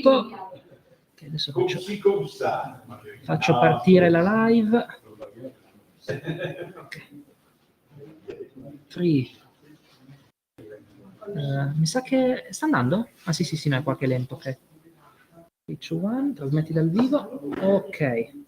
minuto. Che adesso faccio partire la live. Free. Mi sa che sta andando? Ah sì, no, è qualche lento, ok. 3, 2, 1, trasmetti dal vivo. Ok.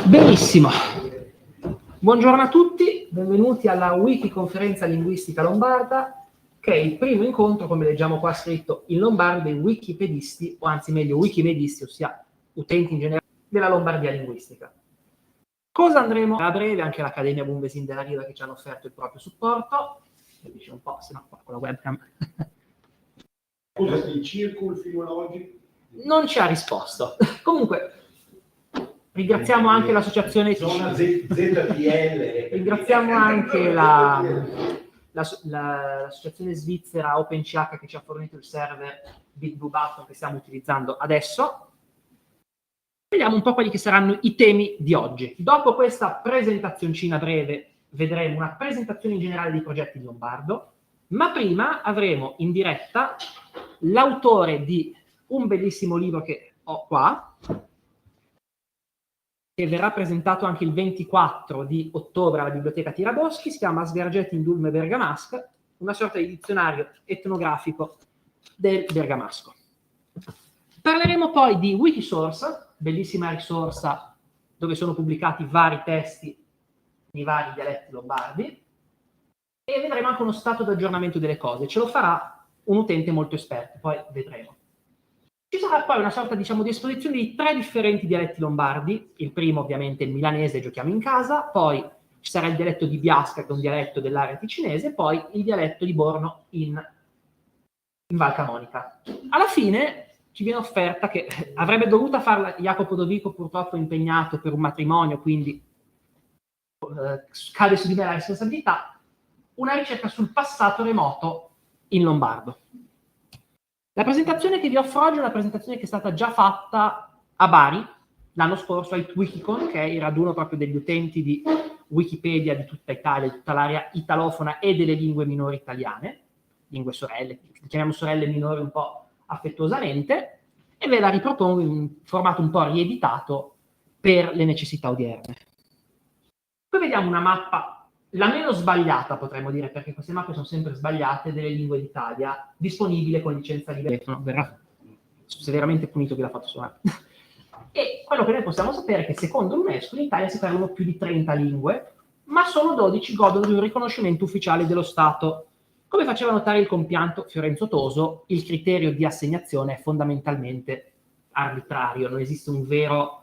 Benissimo, buongiorno a tutti, benvenuti alla Wikiconferenza Linguistica Lombarda, che è il primo incontro, come leggiamo qua scritto, in lombardo dei wikipedisti, o anzi meglio wikimedisti, ossia utenti in generale della Lombardia linguistica. Cosa andremo a breve? Anche l'Accademia Bunvesin della Riva che ci hanno offerto il proprio supporto. Dice un po', se no qua con la webcam. Scusa, il circo fino ad oggi? Non ci ha risposto. Comunque, ringraziamo anche l'associazione Zona ZTL. Ringraziamo anche l'associazione svizzera OpenCH che ci ha fornito il server BitBoo che stiamo utilizzando adesso. Vediamo un po' quelli che saranno i temi di oggi. Dopo questa presentazioncina breve vedremo una presentazione in generale dei progetti di Lombardo, ma prima avremo in diretta l'autore di un bellissimo libro che ho qua, che verrà presentato anche il 24 di ottobre alla Biblioteca Tiraboschi, si chiama Sgargetti in Dulme Bergamasca, una sorta di dizionario etnografico del bergamasco. Parleremo poi di Wikisource, bellissima risorsa dove sono pubblicati vari testi di vari dialetti lombardi, e vedremo anche uno stato di aggiornamento delle cose. Ce lo farà un utente molto esperto, poi vedremo. Ci sarà poi una sorta, diciamo, di esposizione di 3 differenti dialetti lombardi. Il primo ovviamente il milanese, giochiamo in casa, poi ci sarà il dialetto di Biasca, che è un dialetto dell'area ticinese, e poi il dialetto di Borno in Val Camonica. Alla fine ci viene offerta, che avrebbe dovuta farla Jacopo Dovico, purtroppo impegnato per un matrimonio, quindi cade su di me la responsabilità, una ricerca sul passato remoto in lombardo. La presentazione che vi offro oggi è una presentazione che è stata già fatta a Bari l'anno scorso al Wikicon, che è il raduno proprio degli utenti di Wikipedia di tutta Italia, di tutta l'area italofona e delle lingue minori italiane, lingue sorelle, chiamiamo sorelle minori un po' affettuosamente, e ve la ripropongo in un formato un po' rieditato per le necessità odierne. Poi vediamo una mappa, la meno sbagliata potremmo dire, perché queste mappe sono sempre sbagliate, delle lingue d'Italia, disponibile con licenza libera. Verrà severamente punito chi l'ha fatto suonare. E quello che noi possiamo sapere è che secondo l'UNESCO in Italia si parlano più di 30 lingue, ma solo 12 godono di un riconoscimento ufficiale dello Stato. Come faceva notare il compianto Fiorenzo Toso, il criterio di assegnazione è fondamentalmente arbitrario, non esiste un vero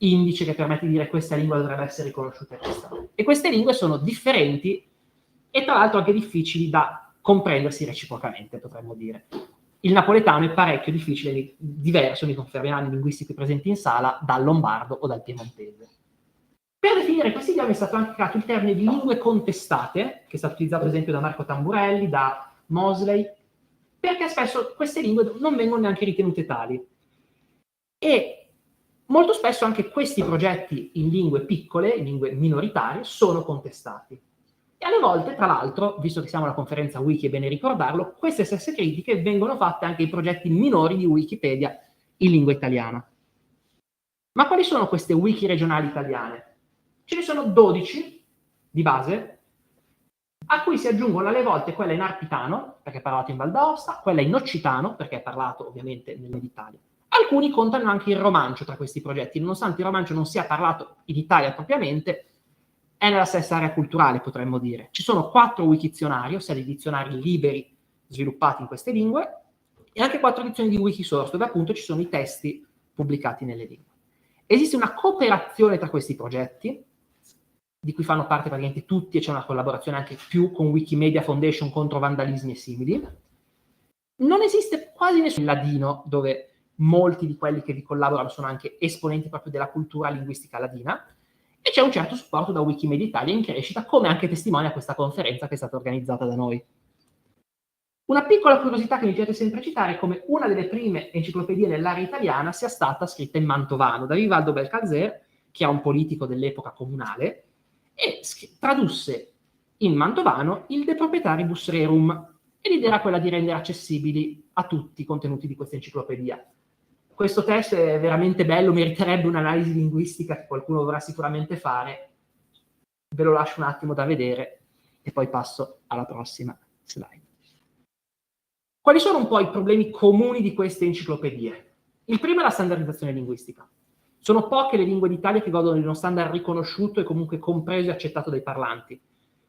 indice che permette di dire questa lingua dovrebbe essere riconosciuta e questa. E queste lingue sono differenti e tra l'altro anche difficili da comprendersi reciprocamente, potremmo dire. Il napoletano è parecchio difficile, diverso, mi confermeranno i linguisti presenti in sala, dal lombardo o dal piemontese. Per definire questi idiomi è stato anche creato il termine di lingue contestate, che è stato utilizzato ad esempio da Marco Tamburelli, da Mosley, perché spesso queste lingue non vengono neanche ritenute tali. E molto spesso anche questi progetti in lingue piccole, in lingue minoritarie, sono contestati. E alle volte, tra l'altro, visto che siamo alla conferenza Wiki, è bene ricordarlo, queste stesse critiche vengono fatte anche ai progetti minori di Wikipedia in lingua italiana. Ma quali sono queste wiki regionali italiane? Ce ne sono 12 di base, a cui si aggiungono alle volte quella in arpitano, perché è parlato in Val d'Aosta, quella in occitano, perché è parlato ovviamente nel Nord Italia. Alcuni contano anche il romancio tra questi progetti, nonostante il romancio non sia parlato in Italia propriamente, è nella stessa area culturale, potremmo dire. Ci sono 4 wikizionari, ossia dei dizionari liberi sviluppati in queste lingue, e anche 4 edizioni di Wikisource, dove appunto ci sono i testi pubblicati nelle lingue. Esiste una cooperazione tra questi progetti, di cui fanno parte praticamente tutti, e c'è una collaborazione anche più con Wikimedia Foundation contro vandalismi e simili. Non esiste quasi nessun ladino, dove molti di quelli che vi collaborano sono anche esponenti proprio della cultura linguistica ladina, e c'è un certo supporto da Wikimedia Italia in crescita, come anche testimonia questa conferenza che è stata organizzata da noi. Una piccola curiosità che mi piace sempre citare è come una delle prime enciclopedie nell'area italiana sia stata scritta in mantovano da Vivaldo Belcalzer, che era un politico dell'epoca comunale, e tradusse in mantovano il De Proprietaribus Rerum, e l'idea era quella di rendere accessibili a tutti i contenuti di questa enciclopedia. Questo testo è veramente bello, meriterebbe un'analisi linguistica che qualcuno dovrà sicuramente fare. Ve lo lascio un attimo da vedere e poi passo alla prossima slide. Quali sono un po' i problemi comuni di queste enciclopedie? Il primo è la standardizzazione linguistica. Sono poche le lingue d'Italia che godono di uno standard riconosciuto e comunque compreso e accettato dai parlanti.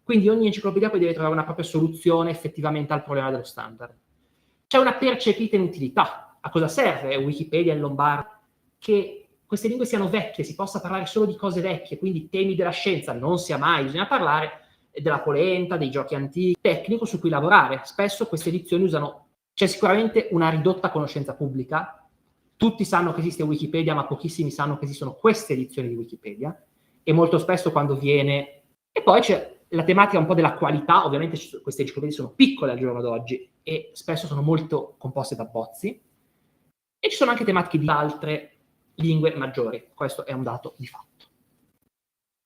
Quindi ogni enciclopedia poi deve trovare una propria soluzione effettivamente al problema dello standard. C'è una percepita inutilità. A cosa serve Wikipedia in lombardo? Che queste lingue siano vecchie, si possa parlare solo di cose vecchie, quindi temi della scienza non sia mai, bisogna parlare della polenta, dei giochi antichi, tecnico su cui lavorare. Spesso queste edizioni usano, c'è sicuramente una ridotta conoscenza pubblica, tutti sanno che esiste Wikipedia, ma pochissimi sanno che esistono queste edizioni di Wikipedia, e molto spesso quando viene... E poi c'è la tematica un po' della qualità, ovviamente queste enciclopedie sono piccole al giorno d'oggi e spesso sono molto composte da bozzi, e ci sono anche tematiche di altre lingue maggiori, questo è un dato di fatto.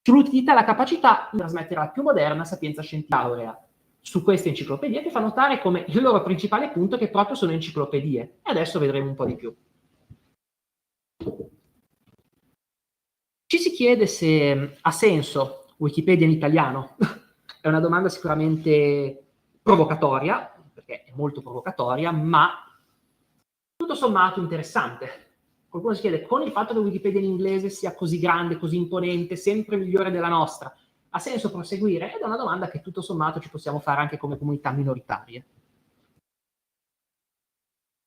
Sull'utilità e la capacità di trasmettere la più moderna sapienza scientifica su queste enciclopedie, che fa notare come il loro principale punto è che proprio sono enciclopedie, e adesso vedremo un po' di più. Ci si chiede se ha senso Wikipedia in italiano. È una domanda sicuramente provocatoria, perché è molto provocatoria, ma tutto sommato interessante. Qualcuno si chiede, con il fatto che Wikipedia in inglese sia così grande, così imponente, sempre migliore della nostra, ha senso proseguire? Ed è una domanda che tutto sommato ci possiamo fare anche come comunità minoritarie.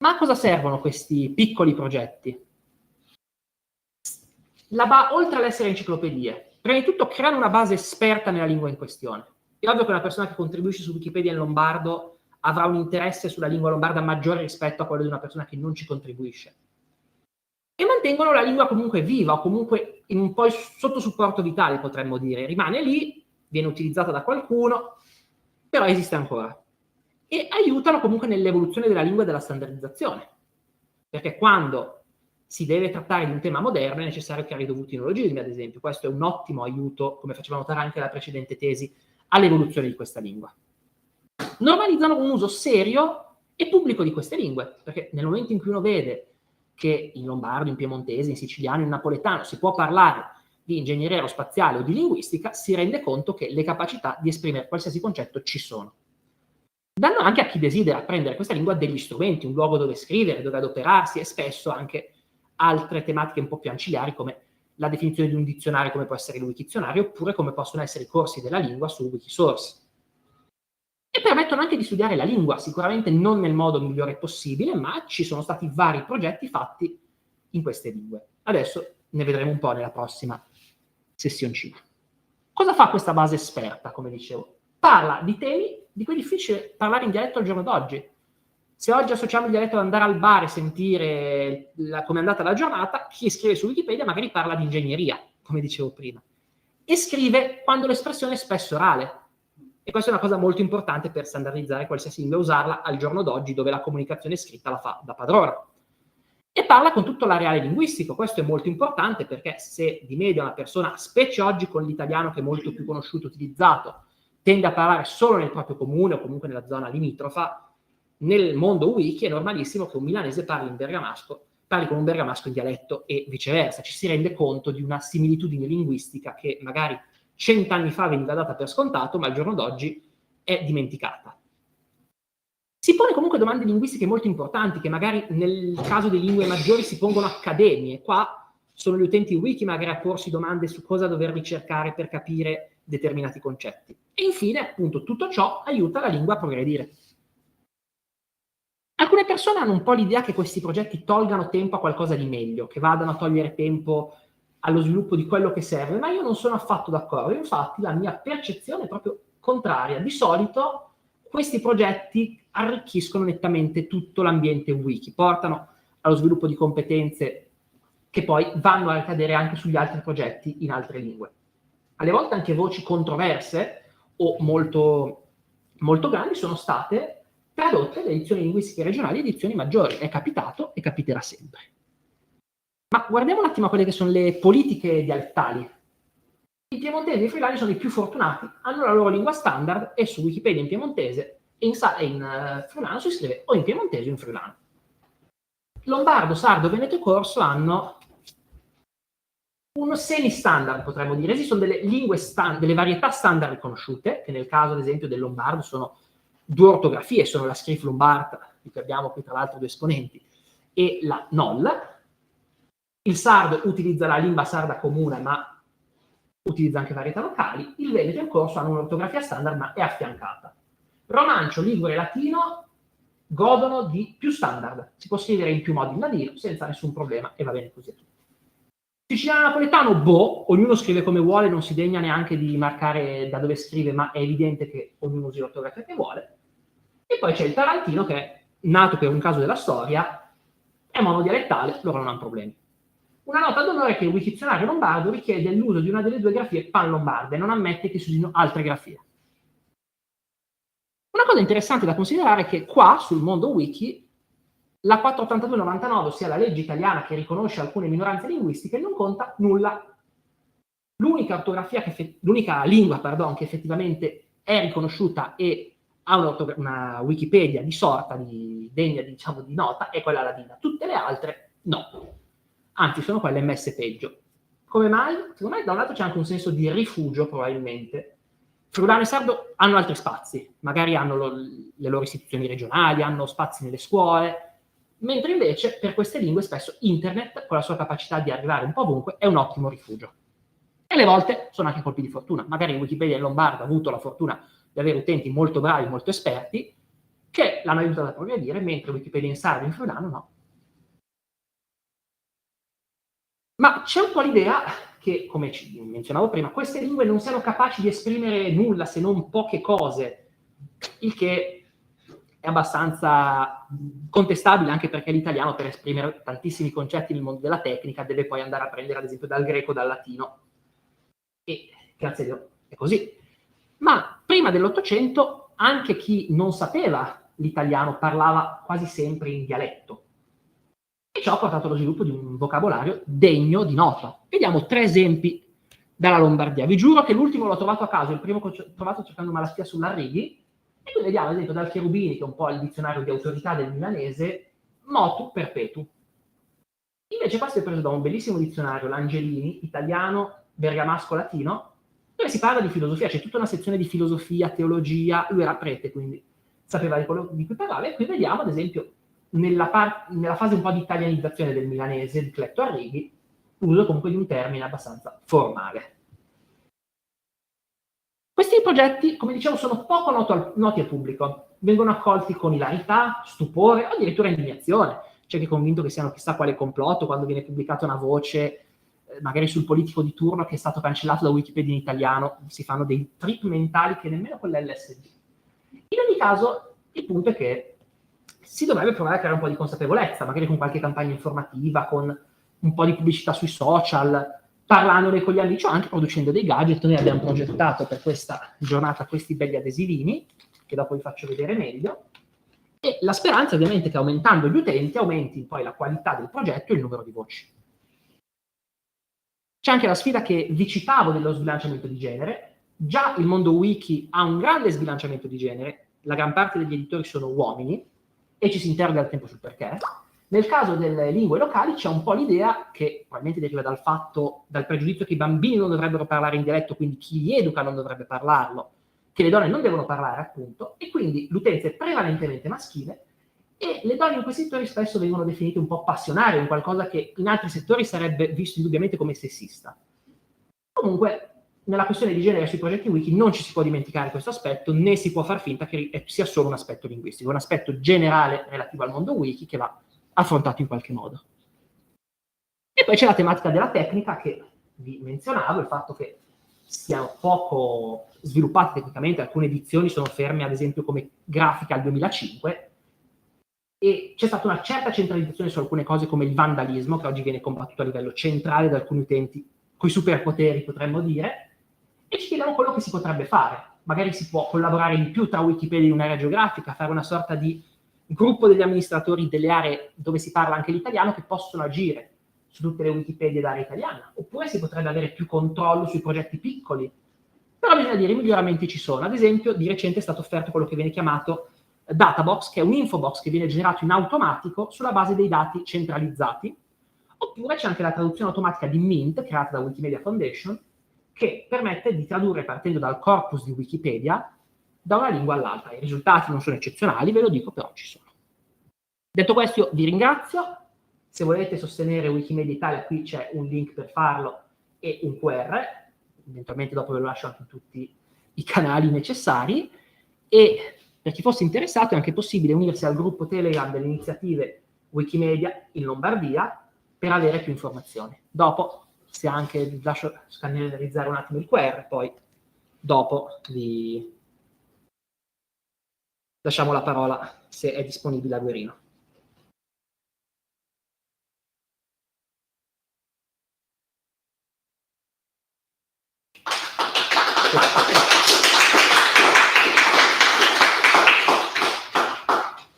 Ma a cosa servono questi piccoli progetti? Oltre all'essere enciclopedie, prima di tutto creano una base esperta nella lingua in questione. È ovvio che una persona che contribuisce su Wikipedia in lombardo avrà un interesse sulla lingua lombarda maggiore rispetto a quello di una persona che non ci contribuisce. E mantengono la lingua comunque viva, o comunque un po' sotto supporto vitale, potremmo dire. Rimane lì, viene utilizzata da qualcuno, però esiste ancora. E aiutano comunque nell'evoluzione della lingua e della standardizzazione. Perché quando si deve trattare di un tema moderno è necessario creare i dovuti neologismi, ad esempio. Questo è un ottimo aiuto, come faceva notare anche la precedente tesi, all'evoluzione di questa lingua. Normalizzano un uso serio e pubblico di queste lingue, perché nel momento in cui uno vede che in lombardo, in piemontese, in siciliano, in napoletano si può parlare di ingegneria aerospaziale o di linguistica, si rende conto che le capacità di esprimere qualsiasi concetto ci sono. Danno anche a chi desidera apprendere questa lingua degli strumenti, un luogo dove scrivere, dove adoperarsi, e spesso anche altre tematiche un po' più ancillari, come la definizione di un dizionario, come può essere il Wikizionario, oppure come possono essere i corsi della lingua su Wikisource. E permettono anche di studiare la lingua, sicuramente non nel modo migliore possibile, ma ci sono stati vari progetti fatti in queste lingue. Adesso ne vedremo un po' nella prossima sessioncina. Cosa fa questa base esperta, come dicevo? Parla di temi di cui è difficile parlare in dialetto al giorno d'oggi. Se oggi associamo il dialetto ad andare al bar e sentire come è andata la giornata, chi scrive su Wikipedia magari parla di ingegneria, come dicevo prima, e scrive quando l'espressione è spesso orale. E questa è una cosa molto importante per standardizzare qualsiasi lingua e usarla al giorno d'oggi, dove la comunicazione scritta la fa da padrona. E parla con tutto l'areale linguistico. Questo è molto importante, perché se di media una persona, specie oggi con l'italiano che è molto più conosciuto e utilizzato, tende a parlare solo nel proprio comune o comunque nella zona limitrofa, nel mondo wiki è normalissimo che un milanese parli con un bergamasco in dialetto e viceversa. Ci si rende conto di una similitudine linguistica che magari 100 anni fa veniva data per scontato, ma al giorno d'oggi è dimenticata. Si pone comunque domande linguistiche molto importanti, che magari nel caso di lingue maggiori si pongono accademie. Qua sono gli utenti wiki magari a porsi domande su cosa dover ricercare per capire determinati concetti. E infine, appunto, tutto ciò aiuta la lingua a progredire. Alcune persone hanno un po' l'idea che questi progetti tolgano tempo a qualcosa di meglio, che vadano a togliere tempo allo sviluppo di quello che serve, ma io non sono affatto d'accordo. Infatti la mia percezione è proprio contraria. Di solito questi progetti arricchiscono nettamente tutto l'ambiente wiki, portano allo sviluppo di competenze che poi vanno a ricadere anche sugli altri progetti in altre lingue. Alle volte anche voci controverse o molto, molto grandi sono state tradotte da edizioni linguistiche regionali e edizioni maggiori. È capitato e capiterà sempre. Ma guardiamo un attimo a quelle che sono le politiche dialettali. I piemontesi e i friulani sono i più fortunati, hanno la loro lingua standard e su Wikipedia in piemontese e in friulano si scrive o in piemontese o in friulano. Lombardo, sardo, veneto e corso hanno un semi-standard, potremmo dire. Esistono delle lingue delle varietà standard riconosciute, che nel caso, ad esempio, del lombardo sono 2 ortografie, sono la scrif lombarda, di cui abbiamo qui tra l'altro 2 esponenti, e la NOL. Il sardo utilizza la lingua sarda comune, ma utilizza anche varietà locali. Il veneto e il corso hanno un'ortografia standard, ma è affiancata. Romancio, ligure e latino godono di più standard. Si può scrivere in più modi in ladino senza nessun problema e va bene così a tutti. Siciliano napoletano, ognuno scrive come vuole, non si degna neanche di marcare da dove scrive, ma è evidente che ognuno usi l'ortografia che vuole. E poi c'è il tarantino, che è nato per un caso della storia, è monodialettale, loro non hanno problemi. Una nota d'onore è che il Wikizionario lombardo richiede l'uso di una delle 2 grafie pan-lombarde e non ammette che si usino altre grafie. Una cosa interessante da considerare è che qua, sul mondo wiki, la 482/99, ossia la legge italiana che riconosce alcune minoranze linguistiche, non conta nulla. L'unica lingua che effettivamente è riconosciuta e ha una Wikipedia di sorta, degna diciamo di nota, è quella ladina. Tutte le altre no. Anzi, sono quelle messe peggio. Come mai? Secondo me da un lato c'è anche un senso di rifugio, probabilmente. Friulano e sardo hanno altri spazi, magari hanno le loro istituzioni regionali, hanno spazi nelle scuole, mentre invece per queste lingue spesso internet, con la sua capacità di arrivare un po' ovunque, è un ottimo rifugio. E alle volte sono anche colpi di fortuna. Magari Wikipedia in lombardo ha avuto la fortuna di avere utenti molto bravi, molto esperti, che l'hanno aiutato a progredire, mentre Wikipedia in sardo e in friulano no. Ma c'è un po' l'idea che, come menzionavo prima, queste lingue non siano capaci di esprimere nulla se non poche cose, il che è abbastanza contestabile, anche perché l'italiano, per esprimere tantissimi concetti nel mondo della tecnica, deve poi andare a prendere ad esempio dal greco, dal latino. E grazie a Dio è così. Ma prima dell'Ottocento anche chi non sapeva l'italiano parlava quasi sempre in dialetto. E ciò ha portato allo sviluppo di un vocabolario degno di nota. Vediamo 3 esempi dalla Lombardia. Vi giuro che l'ultimo l'ho trovato a caso, il primo che ho trovato cercando malattia sull'Arrighi, e qui vediamo ad esempio dal Cherubini, che è un po' il dizionario di autorità del milanese, motu perpetu. Invece questo è preso da un bellissimo dizionario, l'Angelini, italiano, bergamasco, latino, dove si parla di filosofia, c'è tutta una sezione di filosofia, teologia, lui era prete, quindi sapeva di quello di cui parlava, e qui vediamo ad esempio nella fase un po' di italianizzazione del milanese, di Cletto Arrighi, l'uso comunque di un termine abbastanza formale. Questi progetti, come dicevo, sono poco noti al pubblico, vengono accolti con ilarità, stupore o addirittura indignazione. C'è chi è convinto che siano chissà quale complotto quando viene pubblicata una voce, magari sul politico di turno che è stato cancellato da Wikipedia in italiano, si fanno dei trip mentali che nemmeno con l'LSD. In ogni caso, il punto è che si dovrebbe provare a creare un po' di consapevolezza, magari con qualche campagna informativa, con un po' di pubblicità sui social, parlandone con gli amici o anche producendo dei gadget. Noi abbiamo progettato per questa giornata questi belli adesivini, che dopo vi faccio vedere meglio, e la speranza ovviamente è che aumentando gli utenti aumenti poi la qualità del progetto e il numero di voci. C'è anche la sfida che vi citavo dello sbilanciamento di genere. Già il mondo wiki ha un grande sbilanciamento di genere, la gran parte degli editori sono uomini, e ci si interroga al tempo sul perché. Nel caso delle lingue locali c'è un po' l'idea, che probabilmente deriva dal pregiudizio che i bambini non dovrebbero parlare in dialetto, quindi chi li educa non dovrebbe parlarlo, che le donne non devono parlare, appunto, e quindi l'utenza è prevalentemente maschile, e le donne in questi settori spesso vengono definite un po' passionarie, un qualcosa che in altri settori sarebbe visto indubbiamente come sessista. Comunque, nella questione di genere sui progetti wiki non ci si può dimenticare questo aspetto, né si può far finta che sia solo un aspetto linguistico, è un aspetto generale relativo al mondo wiki che va affrontato in qualche modo. E poi c'è la tematica della tecnica che vi menzionavo, il fatto che siano poco sviluppate tecnicamente, alcune edizioni sono ferme ad esempio come grafica al 2005, e c'è stata una certa centralizzazione su alcune cose come il vandalismo, che oggi viene combattuto a livello centrale da alcuni utenti coi superpoteri, potremmo dire, e ci chiediamo quello che si potrebbe fare. Magari si può collaborare di più tra Wikipedia in un'area geografica, fare una sorta di gruppo degli amministratori delle aree dove si parla anche l'italiano che possono agire su tutte le Wikipedia d'area italiana, oppure si potrebbe avere più controllo sui progetti piccoli. Però bisogna dire, i miglioramenti ci sono. Ad esempio, di recente è stato offerto quello che viene chiamato Databox, che è un infobox che viene generato in automatico sulla base dei dati centralizzati, oppure c'è anche la traduzione automatica di Mint, creata da Wikimedia Foundation, che permette di tradurre partendo dal corpus di Wikipedia da una lingua all'altra. I risultati non sono eccezionali, ve lo dico, però ci sono. Detto questo, io vi ringrazio. Se volete sostenere Wikimedia Italia, qui c'è un link per farlo e un QR, eventualmente dopo ve lo lascio anche in tutti i canali necessari, e per chi fosse interessato è anche possibile unirsi al gruppo Telegram delle iniziative Wikimedia in Lombardia per avere più informazioni. Dopo, se anche vi lascio scannerizzare un attimo il QR, poi dopo vi lasciamo la parola, se è disponibile, a Guerino.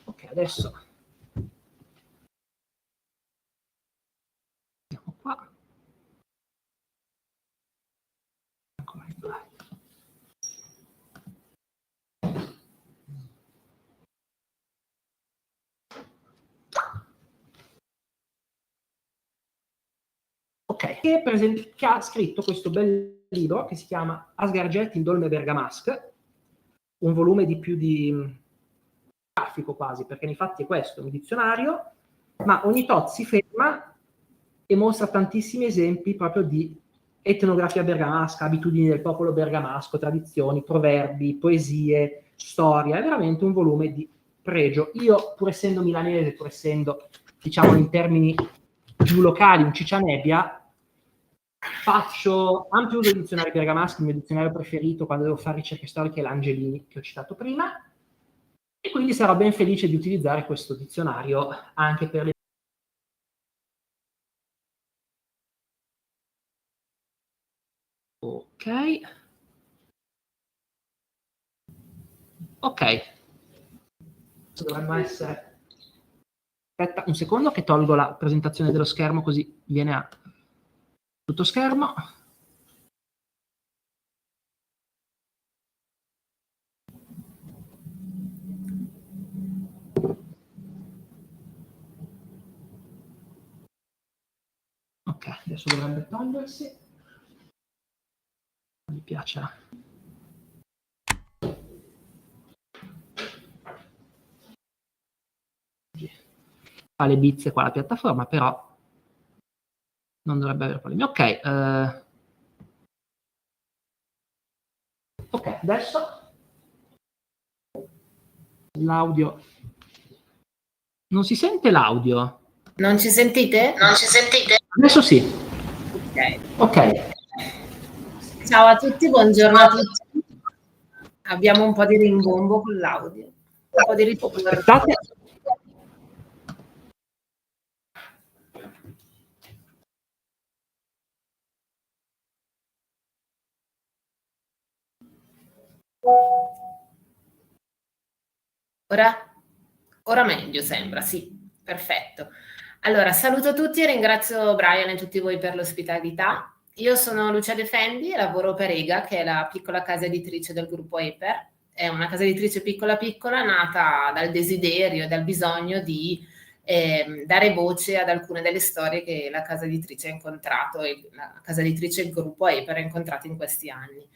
Ok, adesso andiamo qua. Ok, che ha scritto questo bel libro che si chiama Asgarget in Dolme Bergamasque, un volume di più di grafico quasi, perché nei fatti è questo, un dizionario, ma ogni tot si ferma e mostra tantissimi esempi proprio di etnografia bergamasca, abitudini del popolo bergamasco, tradizioni, proverbi, poesie, storia. È veramente un volume di pregio. Io, pur essendo milanese, pur essendo, diciamo, in termini più locali, un ciccianebbia, faccio ampio uso dei dizionari bergamaschi. Il mio dizionario preferito quando devo fare ricerche storiche è l'Angelini, che ho citato prima, e quindi sarò ben felice di utilizzare questo dizionario anche per le... Ok, dovremmo essere... Aspetta un secondo che tolgo la presentazione dello schermo, così viene a tutto schermo. Ok, adesso dovrebbe togliersi. Mi piace. Fa le bizze qua la piattaforma, però non dovrebbe avere problemi. Ok, ok, adesso l'audio. Non si sente l'audio? Non ci sentite? Non ci sentite? Adesso sì. Ok. Ciao a tutti, buongiorno a tutti. Abbiamo un po' di rimbombo con l'audio, un po' di ritorno. Aspettate. Ora meglio sembra, sì, perfetto. Allora, saluto tutti e ringrazio Brian e tutti voi per l'ospitalità. Io sono Lucia De Fendi e lavoro per EGA, che è la piccola casa editrice del gruppo EPER. È una casa editrice piccola piccola nata dal desiderio e dal bisogno di dare voce ad alcune delle storie che la casa editrice ha incontrato e la casa editrice e il gruppo EPER ha incontrato in questi anni.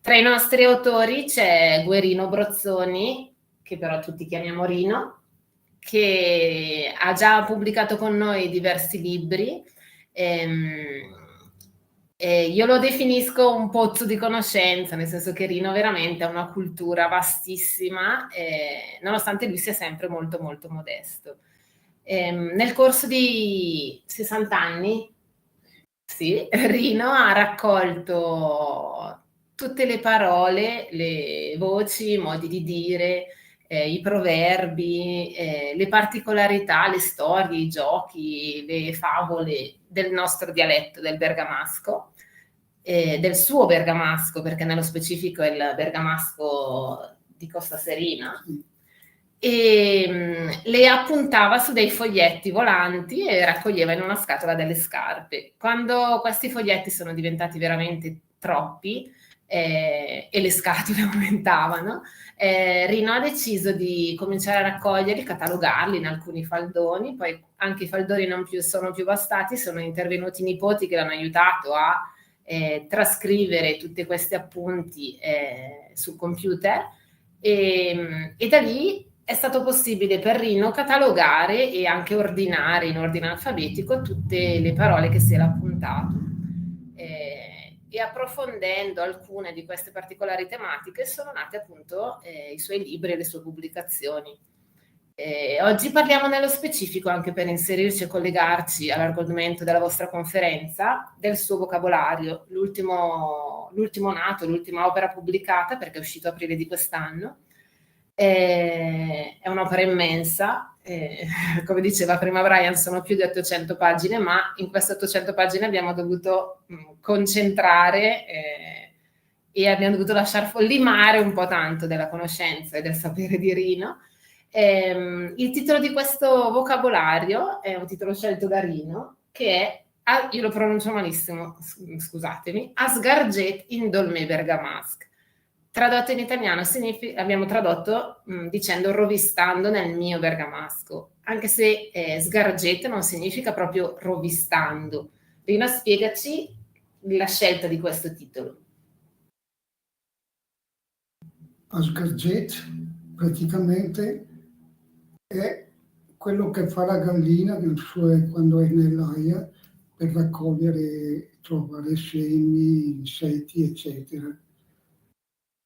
Tra i nostri autori c'è Guerino Brozzoni, che però tutti chiamiamo Rino, che ha già pubblicato con noi diversi libri. Io lo definisco un pozzo di conoscenza, nel senso che Rino veramente ha una cultura vastissima, nonostante lui sia sempre molto molto modesto. Nel corso di 60 anni, sì, Rino ha raccolto tutte le parole, le voci, i modi di dire, i proverbi, le particolarità, le storie, i giochi, le favole del nostro dialetto, del bergamasco, del suo bergamasco, perché nello specifico è il bergamasco di Costa Serina, e le appuntava su dei foglietti volanti e raccoglieva in una scatola delle scarpe. Quando questi foglietti sono diventati veramente troppi, e le scatole aumentavano, Rino ha deciso di cominciare a raccoglierli, catalogarli in alcuni faldoni, poi anche i faldoni non sono più bastati, sono intervenuti i nipoti che l'hanno aiutato a trascrivere tutti questi appunti sul computer, e da lì è stato possibile per Rino catalogare e anche ordinare in ordine alfabetico tutte le parole che si era appuntato. E approfondendo alcune di queste particolari tematiche sono nati appunto i suoi libri e le sue pubblicazioni. Oggi parliamo nello specifico, anche per inserirci e collegarci all'argomento della vostra conferenza, del suo vocabolario, l'ultimo nato, l'ultima opera pubblicata, perché è uscito a aprile di quest'anno. È un'opera immensa, come diceva prima Brian, sono più di 800 pagine, ma in queste 800 pagine abbiamo dovuto concentrare e abbiamo dovuto lasciar limare un po' tanto della conoscenza e del sapere di Rino. Il titolo di questo vocabolario è un titolo scelto da Rino, che è, io lo pronuncio malissimo, scusatemi, Asgarget in Dolme Bergamask. Tradotto in italiano abbiamo tradotto dicendo rovistando nel mio bergamasco, anche se sgarget non significa proprio rovistando. Rino, spiegaci la scelta di questo titolo. Asgarget praticamente è quello che fa la gallina quando è nell'aia per raccogliere, trovare semi, insetti, eccetera.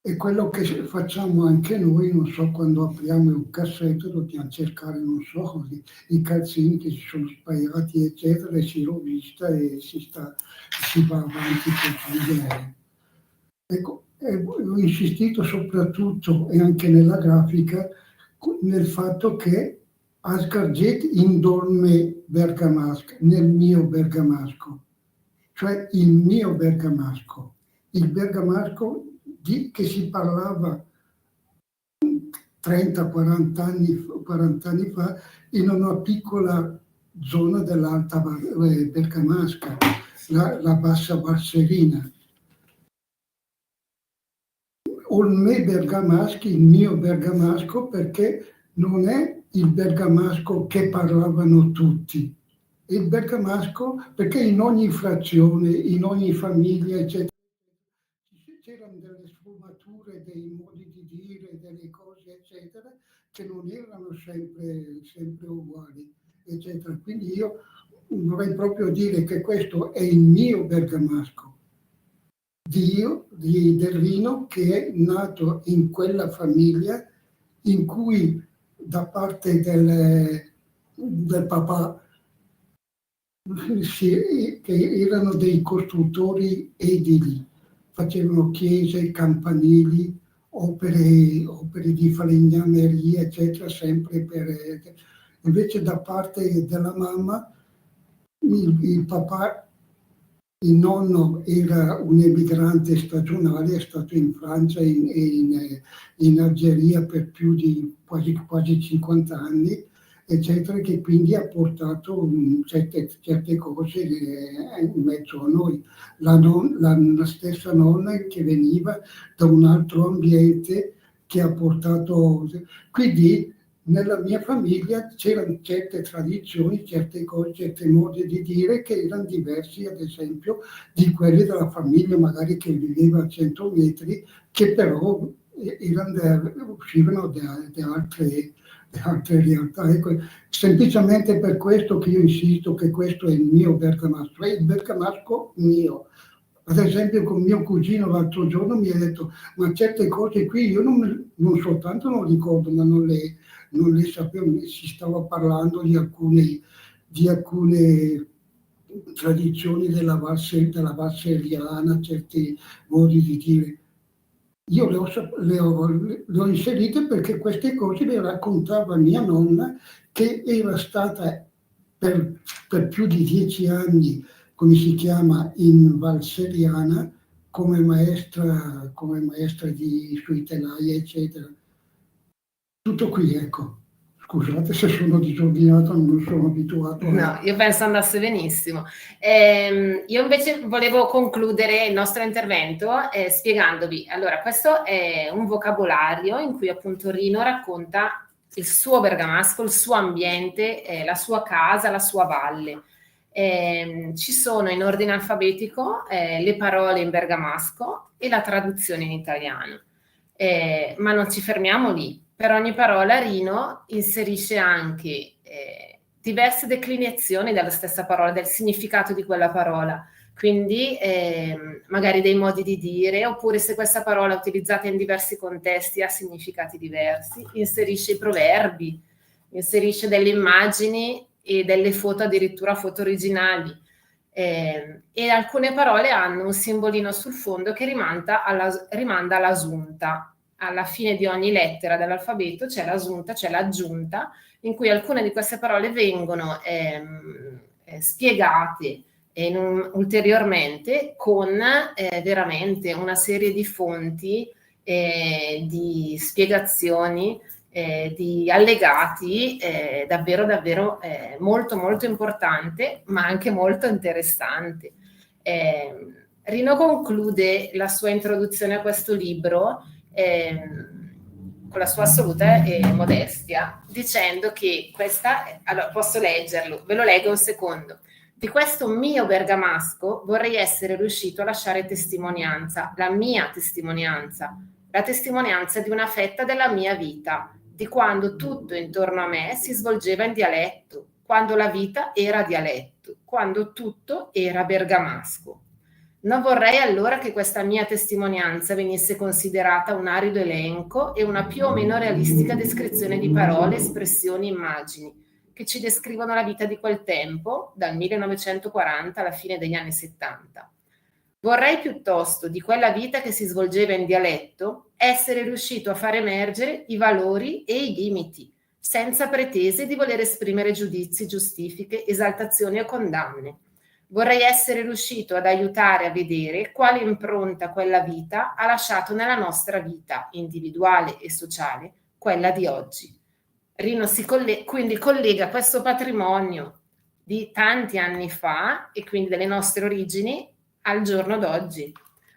È quello che facciamo anche noi, non so, quando apriamo un cassetto dobbiamo cercare, non so, i calzini che si sono spaiati, eccetera, e si rovista e si va avanti così. Ecco, ho insistito soprattutto, e anche nella grafica, nel fatto che Asgarget indolme bergamasco, nel mio bergamasco, cioè il mio bergamasco, il bergamasco che si parlava 30-40 anni fa in una piccola zona dell'Alta Bergamasca, la Bassa Valserina. Olme bergamaschi, il mio bergamasco, perché non è il bergamasco che parlavano tutti. Il bergamasco, perché in ogni frazione, in ogni famiglia, eccetera, c'erano delle sfumature, dei modi di dire, delle cose, eccetera, che non erano sempre uguali, eccetera. Quindi io vorrei proprio dire che questo è il mio bergamasco, del Rino, che è nato in quella famiglia in cui da parte del papà che erano dei costruttori edili, facevano chiese, campanili, opere di falegnameria, eccetera, sempre invece da parte della mamma il papà, il nonno era un emigrante stagionale, è stato in Francia e in Algeria per più di quasi 50 anni, eccetera, che quindi ha portato certe cose in mezzo a noi. La stessa nonna che veniva da un altro ambiente che ha portato. Quindi nella mia famiglia c'erano certe tradizioni, certe cose, certi modi di dire che erano diversi, ad esempio, di quelli della famiglia magari che viveva a 100 metri, che però uscivano da altre realtà. Ecco, semplicemente per questo che io insisto che questo è il mio bergamasco, è il bergamasco mio. Ad esempio con mio cugino l'altro giorno mi ha detto, ma certe cose qui io non soltanto non ricordo, ma non le sapevo, si stava parlando di alcune tradizioni della Val Seriana, certi modi di dire. Io le ho inserite perché queste cose le raccontava mia nonna, che era stata per più di 10 anni, come si chiama, in Val Seriana, come maestra sui telai, eccetera. Tutto qui, ecco. Scusate se sono disordinato, non sono abituato No, io penso andasse benissimo. Io invece volevo concludere il nostro intervento spiegandovi. Allora, questo è un vocabolario in cui appunto Rino racconta il suo bergamasco, il suo ambiente, la sua casa, la sua valle. Ci sono in ordine alfabetico le parole in bergamasco e la traduzione in italiano. Ma non ci fermiamo lì. Per ogni parola Rino inserisce anche diverse declinazioni della stessa parola, del significato di quella parola. Quindi magari dei modi di dire, oppure se questa parola è utilizzata in diversi contesti ha significati diversi, inserisce i proverbi, inserisce delle immagini e delle foto, addirittura foto originali. E alcune parole hanno un simbolino sul fondo che rimanda all'asunta. Alla fine di ogni lettera dell'alfabeto c'è l'aggiunta, in cui alcune di queste parole vengono spiegate ulteriormente con veramente una serie di fonti, di spiegazioni, di allegati davvero molto molto importante, ma anche molto interessante. Rino conclude la sua introduzione a questo libro con la sua assoluta modestia, dicendo che allora posso leggerlo, ve lo leggo un secondo. Di questo mio bergamasco vorrei essere riuscito a lasciare testimonianza, la mia testimonianza, la testimonianza di una fetta della mia vita, di quando tutto intorno a me si svolgeva in dialetto, quando la vita era dialetto, quando tutto era bergamasco. Non vorrei allora che questa mia testimonianza venisse considerata un arido elenco e una più o meno realistica descrizione di parole, espressioni, immagini che ci descrivono la vita di quel tempo, dal 1940 alla fine degli anni 70. Vorrei piuttosto di quella vita che si svolgeva in dialetto essere riuscito a far emergere i valori e i limiti, senza pretese di voler esprimere giudizi, giustifiche, esaltazioni o condanne. Vorrei essere riuscito ad aiutare a vedere quale impronta quella vita ha lasciato nella nostra vita individuale e sociale, quella di oggi. Rino quindi collega questo patrimonio di tanti anni fa e quindi delle nostre origini al giorno d'oggi.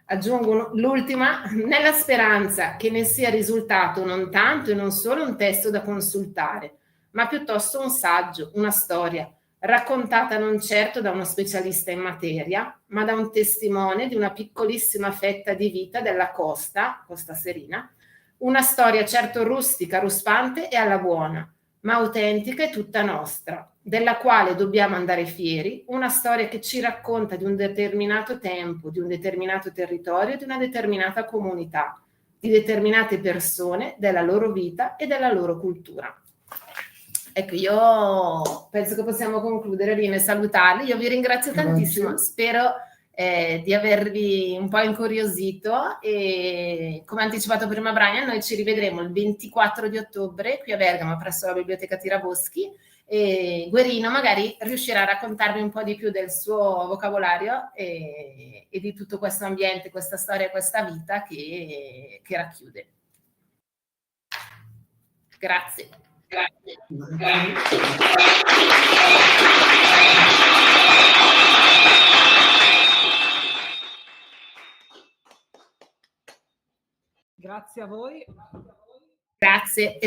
Aggiungo l'ultima, nella speranza che ne sia risultato non tanto e non solo un testo da consultare, ma piuttosto un saggio, una storia, raccontata non certo da uno specialista in materia, ma da un testimone di una piccolissima fetta di vita della Costa Serina, una storia certo rustica, ruspante e alla buona, ma autentica e tutta nostra, della quale dobbiamo andare fieri, una storia che ci racconta di un determinato tempo, di un determinato territorio, di una determinata comunità, di determinate persone, della loro vita e della loro cultura. Ecco, io penso che possiamo concludere lì e salutarli. Io vi ringrazio tantissimo, spero di avervi un po' incuriosito e come anticipato prima Brian, noi ci rivedremo il 24 di ottobre qui a Bergamo presso la Biblioteca Tiraboschi e Guerino magari riuscirà a raccontarvi un po' di più del suo vocabolario e di tutto questo ambiente, questa storia, questa vita che racchiude. Grazie. Grazie a voi. Grazie.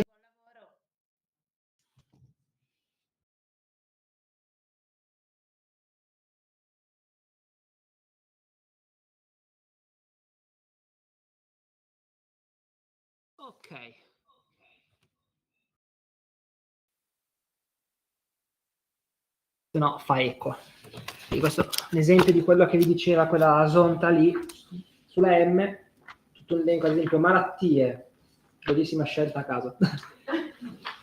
Ok. Se no fa eco. E questo è l'esempio di quello che vi diceva quella Zonta lì, sulla M, tutto un elenco, ad esempio, malattie, bellissima scelta a caso.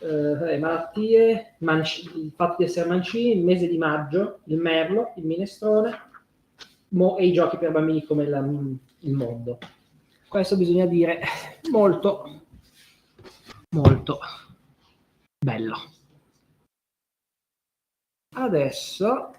Malattie, il fatto di essere mancini, il mese di maggio, il merlo, il minestrone e i giochi per bambini come il mondo. Questo bisogna dire molto, molto bello. Adesso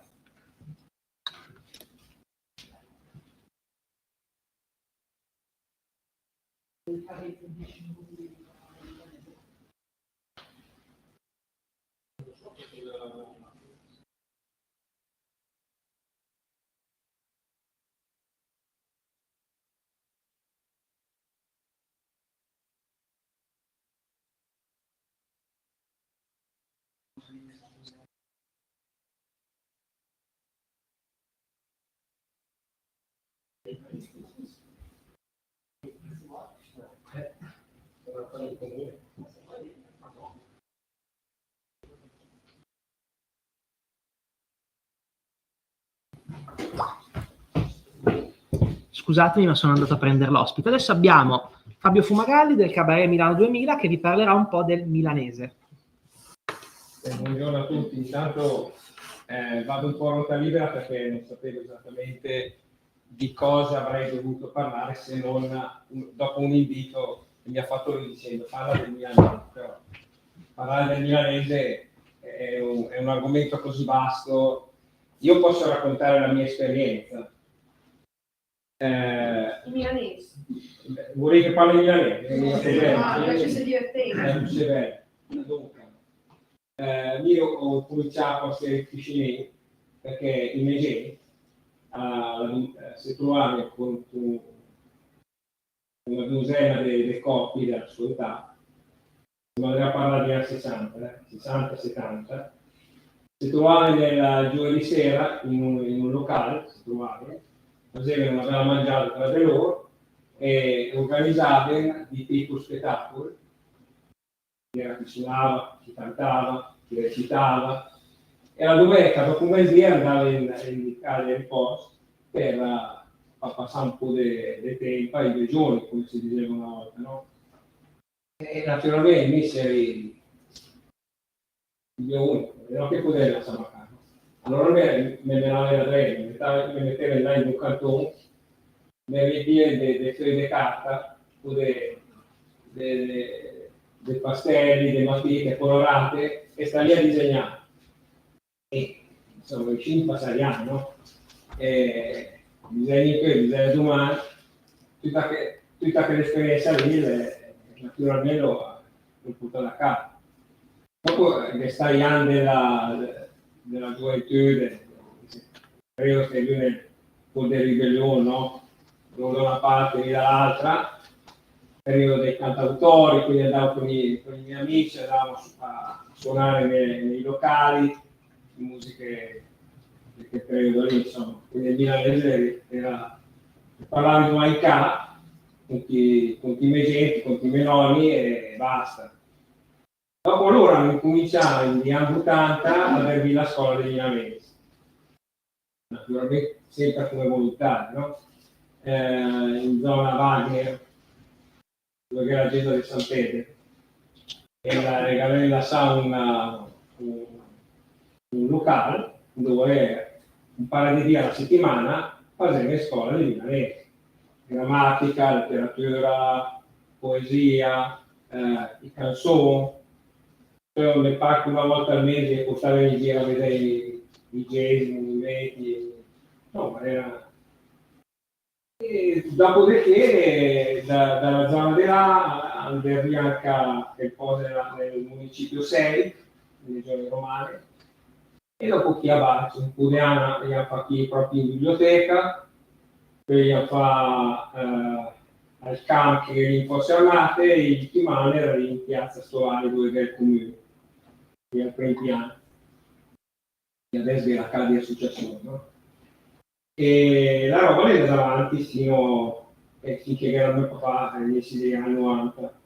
scusatemi, ma sono andato a prendere l'ospite. Adesso abbiamo Fabio Fumagalli del Cabaret Milano 2000 che vi parlerà un po' del milanese. Buongiorno a tutti, intanto vado un po' a ruota libera perché non sapevo esattamente di cosa avrei dovuto parlare se non dopo un invito che mi ha fatto lui dicendo parla del milanese, però parlare del milanese è un argomento così vasto. Io posso raccontare la mia esperienza. I milanesi. Vorrei che parli milanese? Invece sei divertente. Dunque, io ho cominciato a essere piscini perché in mese si trovava con una dozzina di coppie della sua età, ma doveva parlare di anni 60-70, si trovava nel giovedì sera in un locale, si trovava, facevano una bella mangiata tra di loro e organizzavano di tipo spettacolo. Chi suonava, chi cantava, chi recitava, e la domenica dopo mezz'ora andava in Italia in post per passare un po' di tempo ai 2 giorni, come si diceva una volta, no? E naturalmente mi sei io unico, non che poteva lasciare a casa. Allora mi venava la drena, mi metteva là in un cartone, mi riempia di foglie di carta, dei pastelli, delle matite colorate e sta lì a disegnare. E insomma, vicini passati anni, no? Disegni qui, disegni domani, tutta quell'esperienza lì, naturalmente l'ho portata a casa. Dopo che stai anni della gioventù, credo che lui nel po' di ribellione, no? Non da una parte né dall'altra, periodo dei cantautori, quindi andavo con i miei amici, andavamo a suonare nei locali, di musiche di quel periodo lì, insomma. Quindi il milanese era parlare di Maicà, con i miei genti, con i miei nonni e basta. Dopo loro hanno cominciato negli anni 80 ad avervi la scuola dei milanesi, naturalmente sempre come volontario, no? In zona Wagner, dove era la chiesa di San Pedro, e la Galleria Sa un locale dove un paio di giorni alla settimana faceva scuola di milanese, grammatica, letteratura, poesia, i canzoni. Io le parco una volta al mese e portavo in giro a vedere i jazz, i movimenti, no, ma era. E dopodiché dalla zona di là andremo anche il po' nel municipio 6, nelle regioni romane, e dopo chi avanti, un po' di anni fa chi proprio in biblioteca, poi fa al campo che in Fosse Armate e il settimana era lì in piazza Stovale dove è il comune, che è al primo piano, e adesso è la casa di associazione, no? E la roba è andata avanti fino finché era mio papà negli anni 90.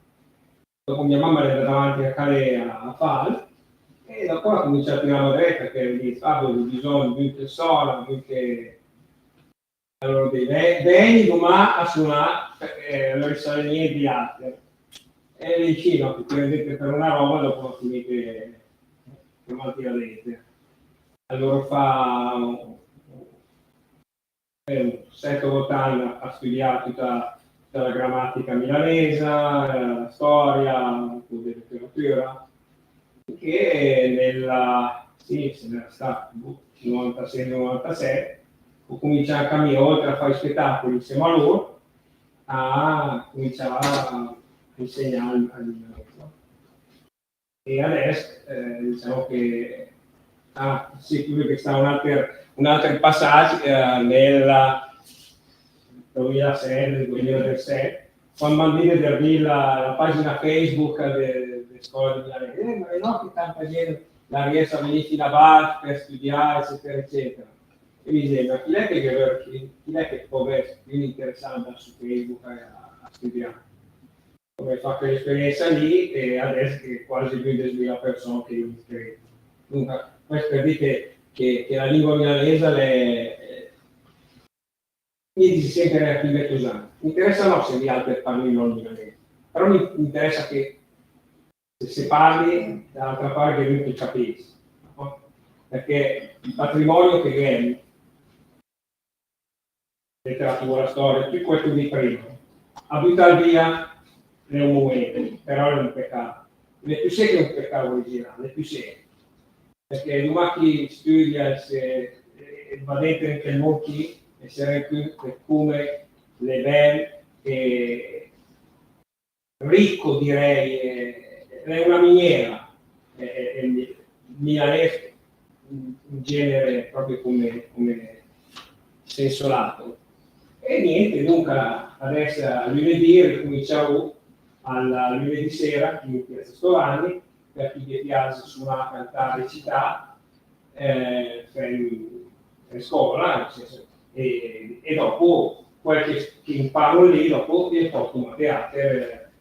dopo mia mamma era davanti a Calais a Fal, e dopo ha cominciato a tirare la retta che di Fabio di bisogno di una persona, perché allora dei beni domani a suonare non risale niente di altro. E vicino che prendete per una roba dopo finite chiamati a rete. Allora fa 7-8 anni ha studiato tutta la grammatica milanese, la storia, la letteratura, che se n'era stato 96-97, ho cominciato a camminare, oltre a fare spettacoli insieme a loro, a cominciare a insegnare al milanese. E adesso diciamo che sicuro che sta un altro passaggio nel 2006-2007, quando mi hanno detto la pagina Facebook della scuola di Milanese, ma no che tanta gente la riesce a venire fino a Bar per studiare, eccetera, eccetera. E mi dice, ma chi è che può essere più interessante su Facebook a studiare? Come fa quell'esperienza lì, e adesso che quasi più di 10.000 persone che io mi iscrivo. Dunque, questo per dire che la lingua milanese mi dice sempre relativa e usata. Mi interessa no se gli altri parlino il milanese, però mi interessa che se parli dall'altra parte che lui ti capisci, no? Perché il patrimonio che è letteratura, storia, tutto questo di prima, a buttare via è un momento, però è un peccato. Non è più serio che un peccato originale, è più serio. Perché domani chi studia va dentro anche il mondo e sarà più come le belle e ricco, direi, è una miniera, il milanese in genere proprio come senso lato. E niente, dunque adesso lunedì ricominciamo al lunedì sera in Piazza Stovani, per chi vi piace suonare, cantare, recitare, in scuola, nel senso, e dopo quel che imparo lì, dopo vi porto a teatro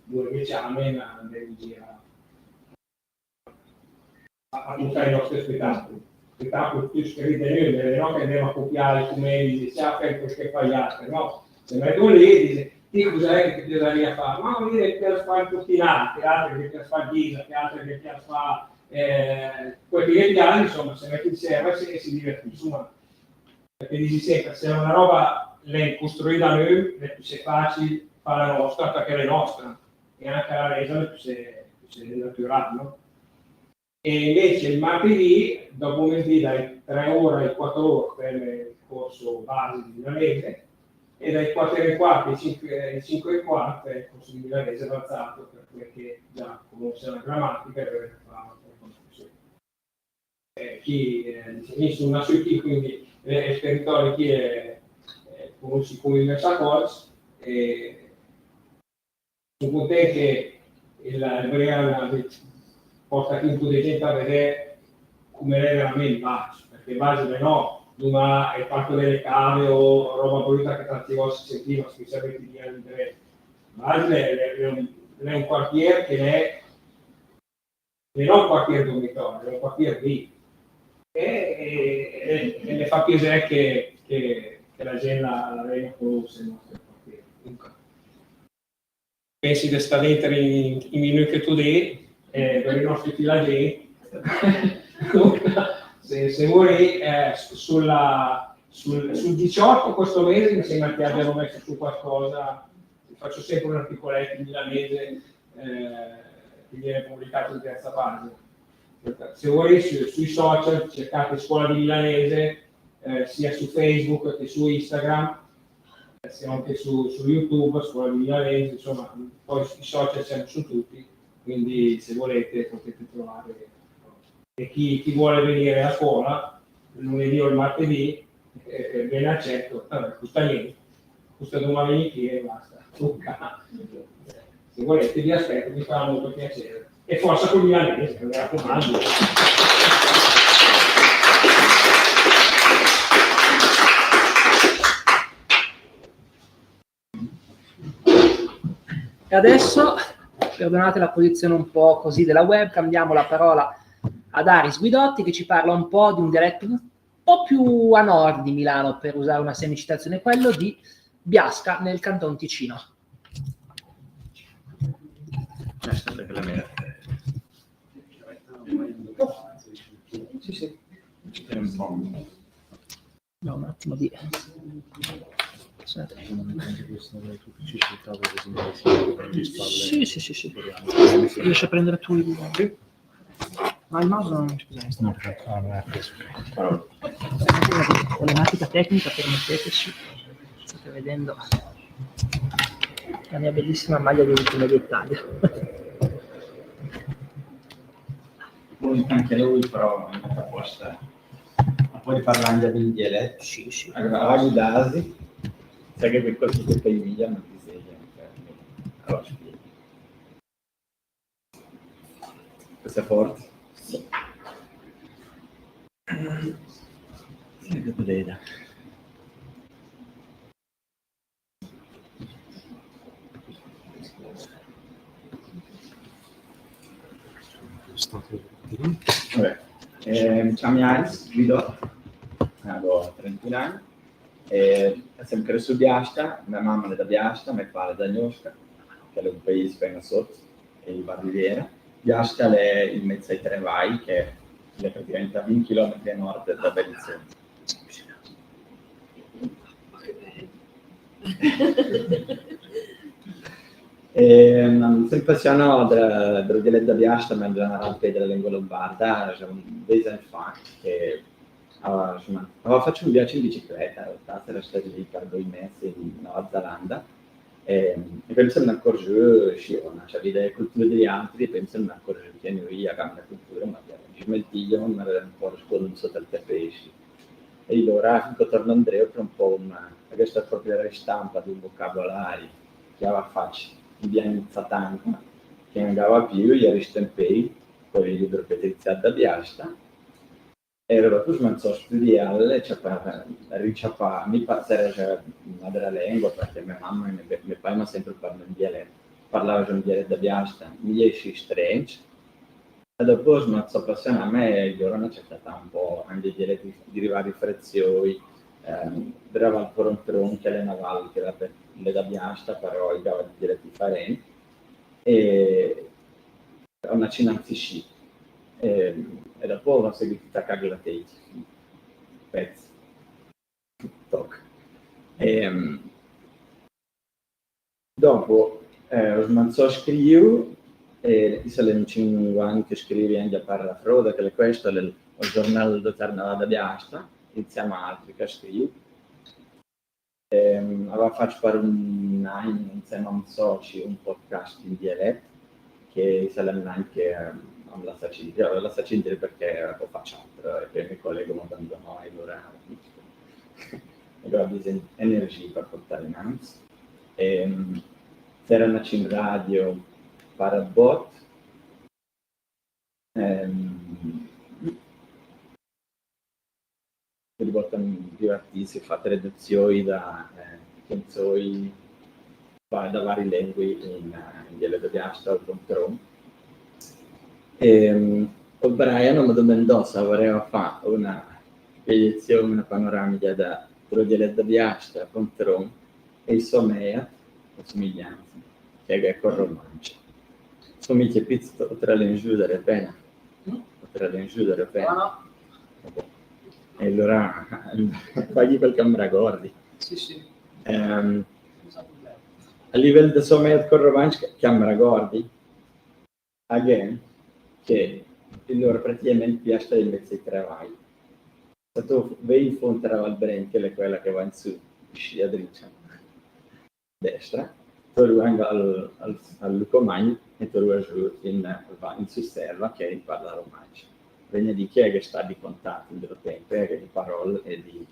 dove diciamo andiamo gira a montare i nostri spettacoli più scritti noi, non che andiamo a copiare come dice, per queste pagliate, no? Se metto lì e dice, ti cos'è che ti piacerebbe fare? Ma vuol dire che piace fare il puttinato, che altri che piace fare ghisa, che altri che piace fare quel che gli piace, insomma, se metti insieme e si diverte, insomma. Perché dici sempre, se una roba l'è costruita da noi, è più facile fare la nostra perché è nostra, e anche la resa è più naturale, no? E invece il martedì, dopo venerdì, dai 3 ore ai 4 ore per il corso base di milanese, e dai 4:15 ai 5:15 il corso di milanese avanzato, per quelli che già conosce la grammatica e deve fare una costruzione. Chi sono qui, quindi il territorio chi è conosci come Universal College, e sono contento che il Brian porta anche un po' di gente a vedere come è veramente Baggio, perché Baggio no, non è fatto delle cave o roba brutta che tanti vostri si sentiva, specialmente di anni tre. Baggio è un quartiere che non è un quartiere dormitorio, è un quartiere lì. E mi fa piacere che la gente la venga a conoscere il nostro quartiere. Dunque, pensi di stare dentro in minuti che tu devi, per i nostri filagenti. se vuoi sul 18 questo mese mi sembra che abbiano messo su qualcosa, faccio sempre un articoletto in milanese che viene pubblicato in terza pagina. Se vuoi sui social cercate scuola di milanese, sia su Facebook che su Instagram, siamo anche su YouTube, scuola di milanese, insomma poi i social siamo su tutti, quindi se volete potete trovare. E chi vuole venire a scuola il lunedì o il martedì viene accetto, costa niente, costa domani e basta. Se volete vi aspetto, mi farà molto piacere. E forza con il milanese, mi raccomando. E adesso Perdonate la posizione un po' così della webcam, diamo la parola ad Aris Guidotti che ci parla un po' di un dialetto un po' più a nord di Milano, per usare una semicitazione, quello di Biasca nel Canton Ticino. Aspetta che la mia... Sì, sì. È un po'... No, un attimo di... Sì. Riesci a prendere tu il... No, il mouse non ci bisogna. Problematica tecnica, permetteteci. State vedendo la mia bellissima maglia di ultimo dettaglio. Anche lui però non è apposta. Ma poi parlando in dialetto? Sì. Allora, Agudasi, sai che qualcosa che poi via non ti sveglia. Allora, spieghi. Questo è forte? Sì. Sì, che vedete. Vabbè. Ciao Aris, Guidotti, ho 31 anni, siamo cresciuti a Biasta, mia mamma è da Biasta, mio padre è da Gnosca, che è un paese appena sotto, e il Bar Riviera. Biasta è in mezzo ai Trevai, che è praticamente a 20 km a nord da Bellinzona. Si appassionò del dialetto da Biasta, ma in generale della lingua lombarda, un 10 anni fa, che aveva fatto un viaggio in bicicletta, in realtà, era stato lì per 2 mesi in Nuova Zelanda, e penso mi accorgo, cioè le culture degli altri, penso mi accorgo che noi abbiamo una cultura, ma ci smeltigliano, ma un po' rispondono sotto al pesci. E allora, quando torno Andrea, per un po' questa propria ristampa di un vocabolario che aveva fatto in tanto, che non andava più, gli ristempei, poi il libro che iniziato da Biasta, e allora tu smanzò a studiare, mi passare una lingua, perché mia mamma e mio padre mi sempre parlato in dialetto, parlava un dialetto da Biasta, mi esci strange, e dopo smanzò appassionato a me, e allora c'è stata un po' anche i dialetti di vari frezioni, brava al Poron che è navale, che è da Biasta, però aveva dialetti differenti, e una cinanzi sci. E dopo ho seguito a cagare pezzi, TikTok. Dopo ho smanzato a scrivere, e se le 5 anni che scrivi anche a Parla Froda, che è questo, il giornale del Carnavale da Biasta, iniziamo altri che scrivo. Aveva fatto per un anno insieme a un socio un podcast in dialetto, che se l'hanno anche la Sacindri perché lo faccio altro, e poi mi collego mandando noi, allora bisogna energia per portare in avanti. C'era una in radio Parabot, rivoltano più artisti, fate riduzioni da canzoni da varie lingue in dialetto di Biasta o contro. Con Brian mi domandò se voleva fare una spedizione, una panoramica da dialetto di Biasta contro e il somea, la somiglianza, che è con romancio. Somiglia pizzo tra le ingiudere bene. No. E allora fagli quel camera gordi. Sì. A livello di somea con romancio, camera gordi, again, che allora praticamente Biasta in mezzo ai Trevai. Se tu vai in fondo al Brent, che è quella che va in su, scia dritta, destra, tu vai al Lucomagno e tu vai giù in Sisterva, che è in parla romancio. Viene di chi è che sta di contatto in tempo, di parole e di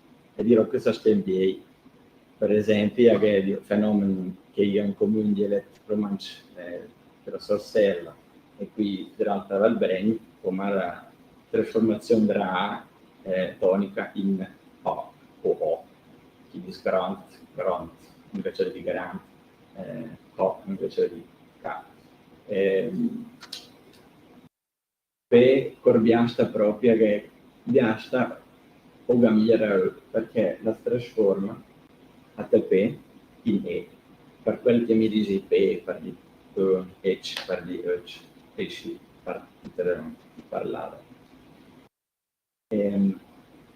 cosa sta in NBA. Per esempio, che è un fenomeno che è un comune dialetto romancio per la Sorserva, e qui durante il Brent, come la trasformazione della A tonica in O o O, chi dice grant invece di grant, O invece di K. per corbiasta propria che biasta o gamigliare perché la trasforma a te in e. Per quel che mi dici P, per di ec, per di ec, ec, per parlare.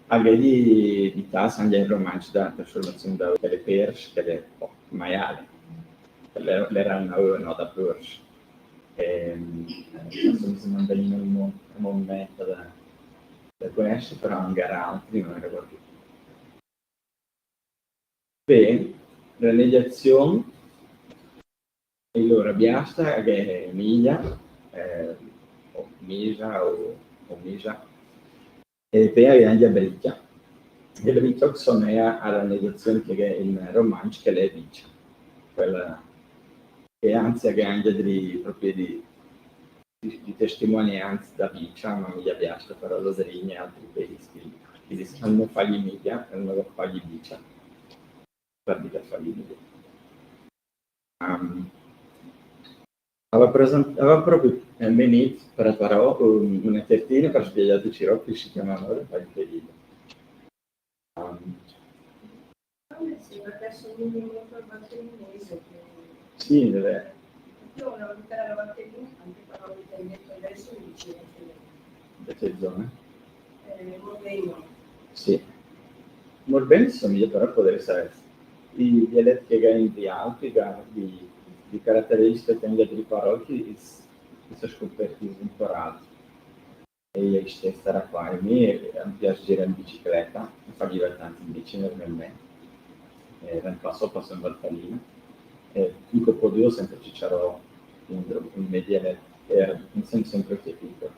Anche di tas, anche in romanzo da trasformazione da delle pers, che le maiali, le erano no da pers. Insomma, non veniva un momento da questo, però anche altri non era così. Beh, la negazione allora biasta che è miglia o misa o misa e poi anche briccia e la briccia sono alla negazione che è in romanzo che lei dice quella che anzi che anche proprio di testimonianza da vita ma mi piace però lo srigne altri paesi che non fagli media e non fagli vita per dire fagli media. Aveva proprio venito preparare una tertina per spiegare i cirocchi si chiamano le fagli ferite. Sì, perché sono molto al valtellinese. Sì, deve. Io una volta alla Valtellina, anche parlavo italiano adesso mi dicevo Da che zone? Morbegno. Sì. Morbegno somiglia però a poter essere i dialetti che hanno di Alpi, di caratteristiche che hanno di parole che sono scoperti in temporale. E io stesso stare qua e mi piace girare in bicicletta, mi fa divertire in bici normalmente. Nel passo in Valtellina. In Copodio sempre ci c'era un mediale, mi sembra sempre più piccolo.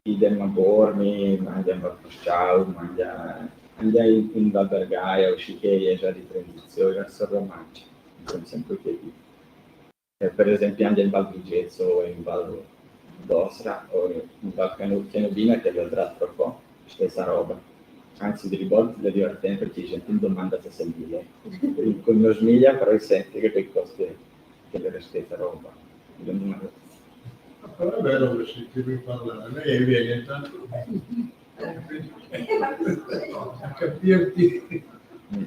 Idem Bormi, mangiamo a Fusciau, mangiamo in Val Vergaia, uscite già di transizione verso Romanci, sono sempre più piccolo. Per esempio anche in Val Vigezzo, in Val d'Osra o in Val Canobina che vedrà tra poco, stessa roba. Anzi, di rivolti da divertente perché c'è in domanda se sentire. Con lo smiglia però senti che poi costi che le stessa roba. Però è bello per sentirmi parlare, lei viene intanto a capirti,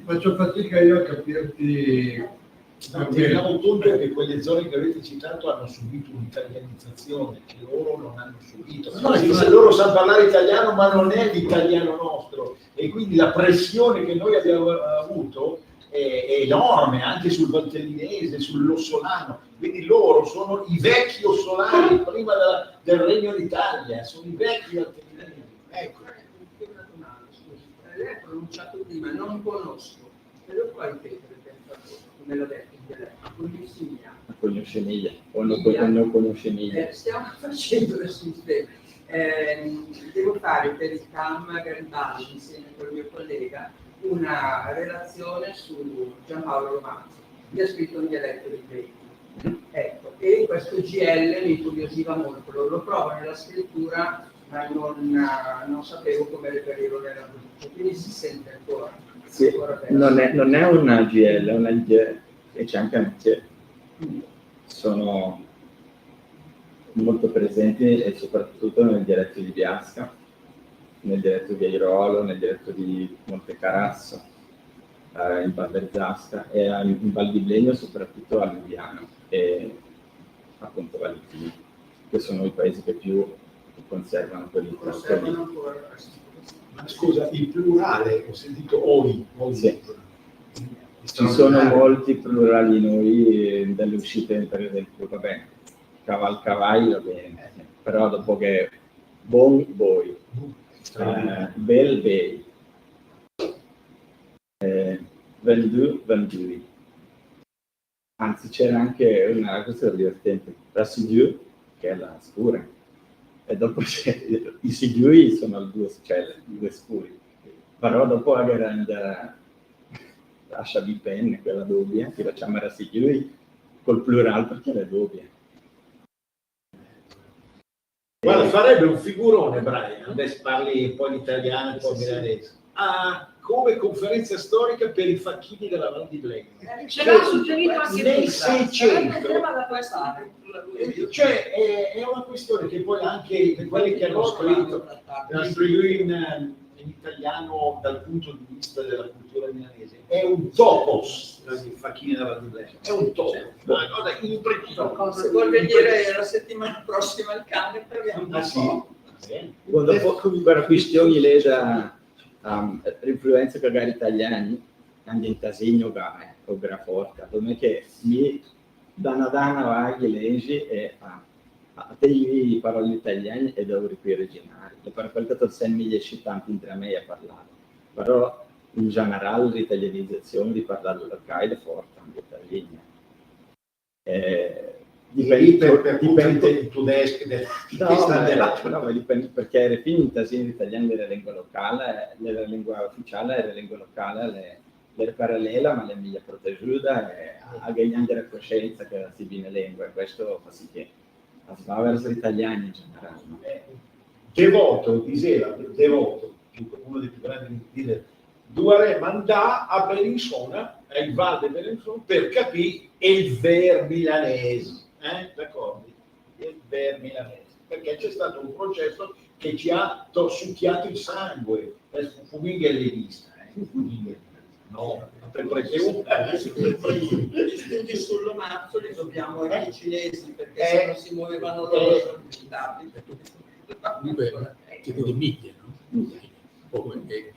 faccio fatica io a capirti. Teniamo conto che quelle zone che avete citato hanno subito un'italianizzazione che loro non hanno subito. No, se loro sanno parlare italiano ma non è l'italiano nostro e quindi la pressione che noi abbiamo avuto è enorme anche sul valtellinese, sull'ossolano. Quindi loro sono i vecchi ossolani prima del Regno d'Italia, sono i vecchi valtellinesi. Ecco. Lei ha pronunciato prima, non conosco, però poi come l'ho detto in dialetto, conoscemiglia o non conoscemiglia. Stiamo facendo il sistema. Devo fare per il CAM Garibaldi insieme col mio collega una relazione su Giampaolo Romanzo, che ha scritto un dialetto di Creti. Ecco, e questo GL mi incuriosiva molto, lo provo nella scrittura ma non sapevo come reperirlo nella pronuncia, quindi si sente ancora. Sì, non è una GL, è una G e c'è anche una C. Sono molto presenti e soprattutto nel dialetto di Biasca, nel dialetto di Airolo, nel dialetto di Montecarasso, in Val Verzasca e in Val di Blegno soprattutto a Lubiano e appunto Valentino, che sono i paesi che più conservano quelli. Ma scusa, il plurale, ho sentito oi. Sì. Ci sono molti plurali noi delle uscite, per esempio, vabbè, cavallo va bene, però dopo che bon, voi, bel, bei, vendui. Anzi, c'era anche una cosa divertente, la Sidiu, che è la scura, e dopo i Sidiui sono due scuri, però dopo la grande lascia di penne, quella doppia, che facciamo era Sidiui col plurale perché è doppia. Guarda, farebbe un figurone Brian, adesso parli un po' l'italiano e un po' milanese. come conferenza storica per i facchini della Val di Blenheim. Ce l'ha suggerito anche nel Luisa. Sarebbe un 600. tema da trattare. Cioè è una questione che poi anche quelli che hanno scritto in italiano dal punto di vista della cultura milanese è un topos, il facchino della Val di Blenheim, è un topos, una cosa imprecisa. Se vuol venire la settimana prossima il cane, proviamo un po'. Quando per questioni lega l'influenza che magari italiani anche in Tasegno o Graforca, dove che mi dana vaghi leggi e a dei parole italiane e da qui originali, e per quel che sono mille cittadini tra me a parlare, però in generale l'italianizzazione di parlare locale è forte anche italiana. Dipende il tedesco dipende perché era finta in italiano la lingua locale, la lingua ufficiale, la lingua locale è parallela ma è meglio proteggiuta e ha gagnando la coscienza che si viene lingua, e questo fa sì che va verso gli italiani in generale. Devoto, uno dei più grandi leader, due mandà a Bellinzona, ai Val di Bellinzona, per capire il ver milanese. D'accordo? Il ver milanese. Perché c'è stato un processo che ci ha succhiato il sangue. Fumiglia e levista. No, perché Gli studi sull'Omazzo li dobbiamo ai cinesi, perché se non si muovevano loro sono visitabili. Comunque, tipo di miglia, no? Come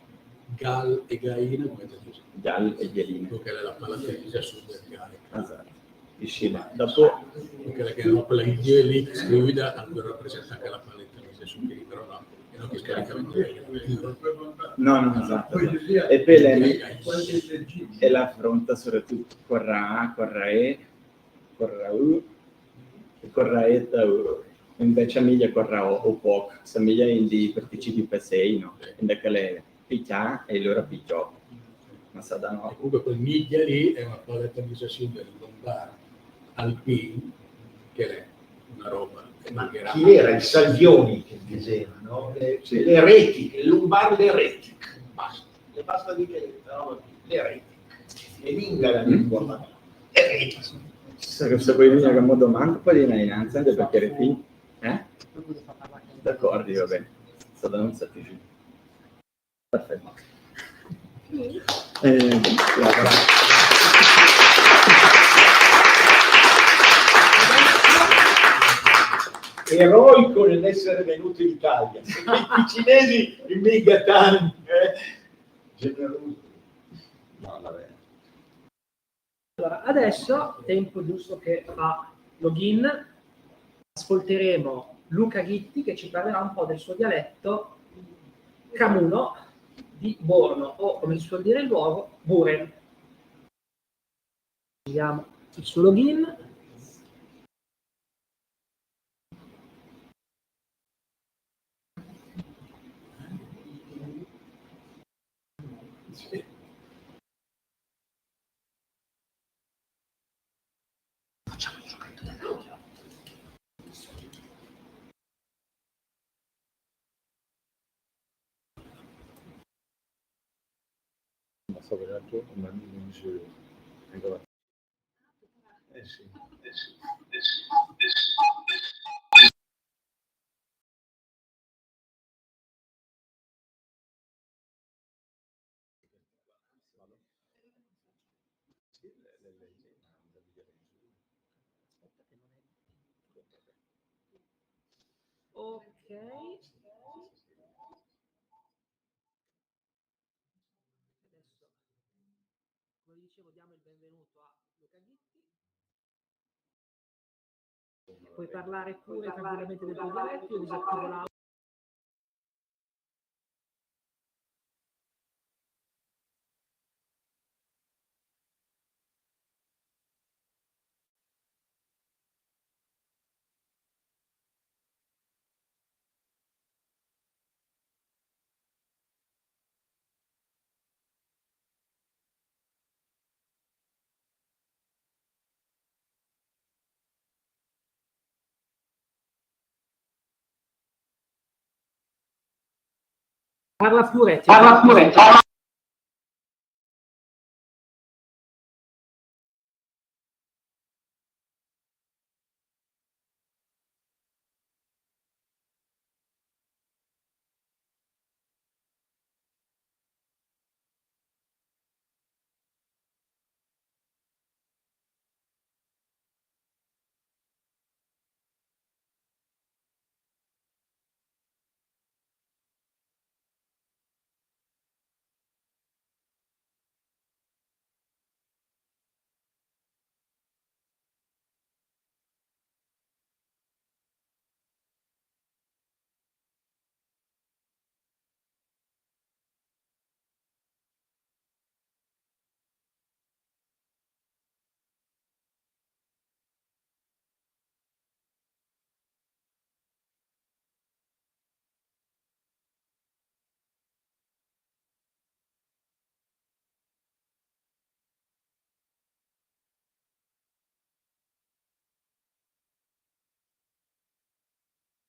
Gal e Gaina, come ti dice? Gal e Ghialina. Che è la Palatenese a sud del Gallica. Esatto. Dopo perché erano quella idea lì che scrivida ancora rappresenta anche la Palatenese su che però no, e non che scaricamento no, esatto. E poi lei e l'affronta soprattutto con Ra, con Rae, con Rau e con Raeta. Invece Emilia con Rao o Poc, Emilia in di participi per 6, no? In che le picchia e loro picchiò. Ma sa da no. Comunque quel miglia lì è una palettanizzazione del lombardo alpino, che è una roba. Ma chi era? Il Salvioni che diceva, no? Le retiche, il lombardo eretico. Basta di che no? Le retiche. E linga la lingua. Se poi viene come domanda, poi viene innanzi anche perché era finito. D'accordo, va bene. Sto dando un certificato. Perfetto. Eroico nell'essere venuto in Italia. I cinesi in Megatani. Generoso. No, vabbè. Allora, adesso tempo giusto che fa login. Ascolteremo Luca Ghitti che ci parlerà un po' del suo dialetto camuno di Borno, o come si suol dire il luogo, Buren. Vediamo il suo login. Facciamo il giochetto dell'audio. So che l'altro non si ancora. Sì. Ok. Adesso, come dicevo, diamo il benvenuto a Luca Ghitti. Puoi parlare pure tranquillamente del tuo dialetto, io disattivo l'audio. Parla pure.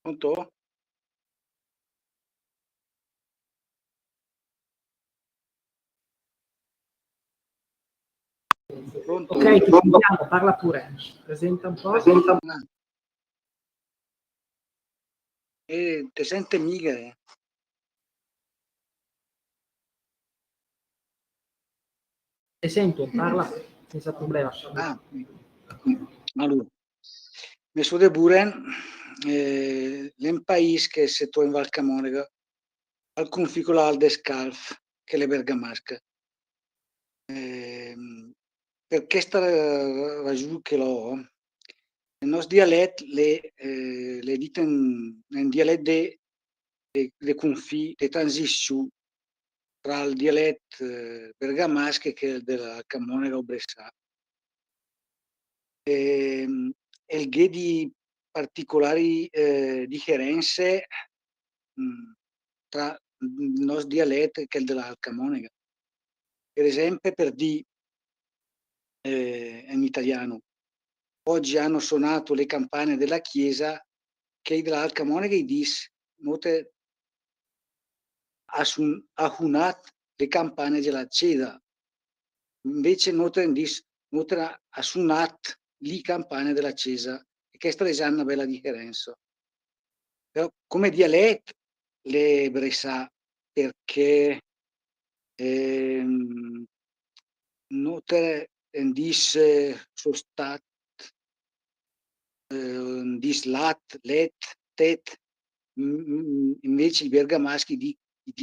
Pronto? Pronto? Ok, ti sentiamo, parla pure. Presenta un po'. Te sente mica. Ti sento, parla senza problema. Allora, messo de Buren, l'un país che se trova in Val Camonica, al confine al Descalf, che è le Bergamasche. Per questa ragione che l'ho, il nostro dialetto le dite in dialetto de confini, de transizione tra il dialetto bergamasco che è della Camonica o Bressà. E il che di particolari differenze tra il nostro dialetto e il della Camonica. Per esempio, per dire in italiano, oggi hanno suonato le campane della chiesa, che della Camonica dice, note ha suonato le campane della chiesa. Invece note ha suonato le campane della chiesa, e questa è una bella differenza. Però come dialetto le Bressà, perché note dice sono stat, dice lat, let, tet, invece i bergamaschi di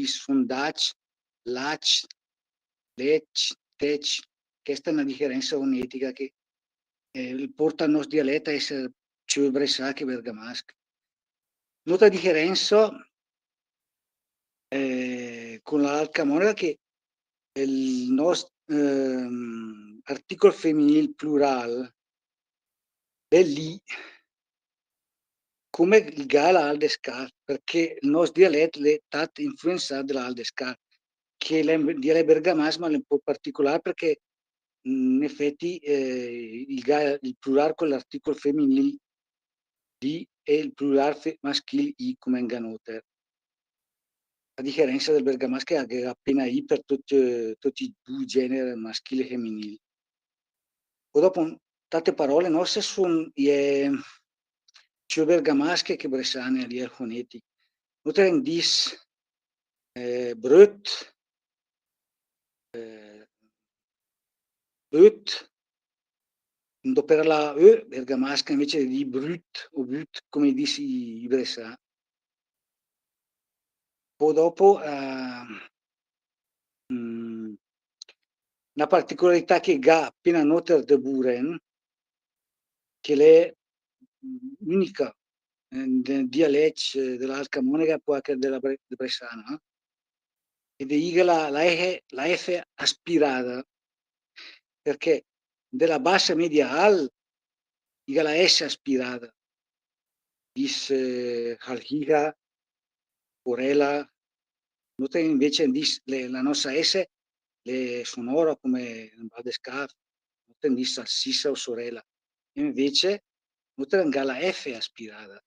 sondage, lach, lech, tech. Questa è una differenza fonetica che porta il nostro dialetto a essere più bressà che bergamasco. Nota differenza con la Camonica che il nostro articolo femminile plurale è lì come il gala al descar, perché il nostro dialetto è stato influenzato dall'al descar, che è il dialetto bergamasco, ma è un po' particolare perché in effetti il plurale con l'articolo femminile di e il plurale maschile i come in ganoter. A differenza del bergamasco che è appena i per tutti i due generi maschile e femminile. O dopo tante parole nostre sono più bergamasche che bressane lì fonetiche. Noten dis brut, per la bergamasca invece di brut o brut come dici i bressani. Poi dopo una particolarità che ha appena noter de Buren, che è unica nel dialetto della Camonica e anche della Bressana, ed è la F aspirata, perché della bassa media al la S aspirata, dice Halhiga, Orela, notate invece la nostra S le sonora come il Badescar, notate dice Sissa o Sorella, e invece notate la F aspirata,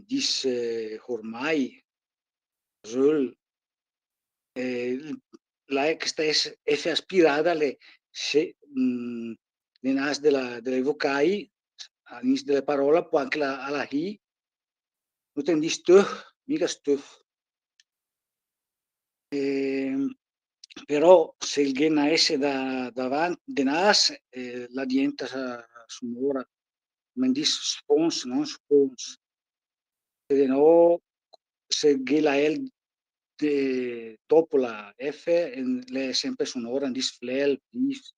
dice ormai, Zul, questa F aspirata le nas delle vocali all'inizio della parola, poi anche alla I, non di stuff, mica stuff. Però se il genna S davanti, de nas, la diventa sonora, come dice spons, non spons. Se no, se il la L dopo la F, è sempre sonora, dice flel,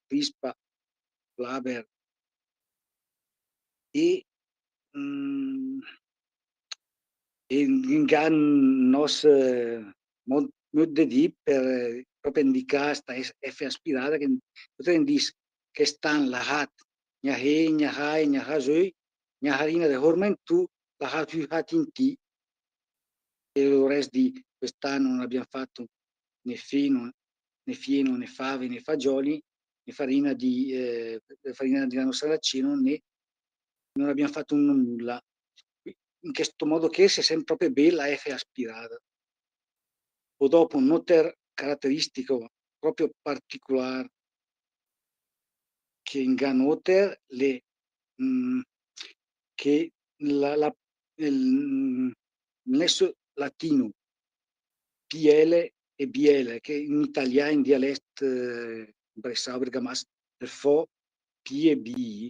pispa, flaber. E in nos mod de dir per proprio indicare questa F aspirata che potremmo dire che stan lahat nyahe nyahai nyahazoi nyaharina de hormentu lahat hatinti, e il resto di quest'anno non abbiamo fatto né fieno né fave né fagioli né farina di grano saraceno, né non abbiamo fatto nulla. in questo modo che si sente proprio bella F aspirata. O dopo un noter caratteristico proprio particolare che in Ganoter che il nesso latino PL e BL, che in italiano in dialetto Breslau Bergamasco il fo P e B,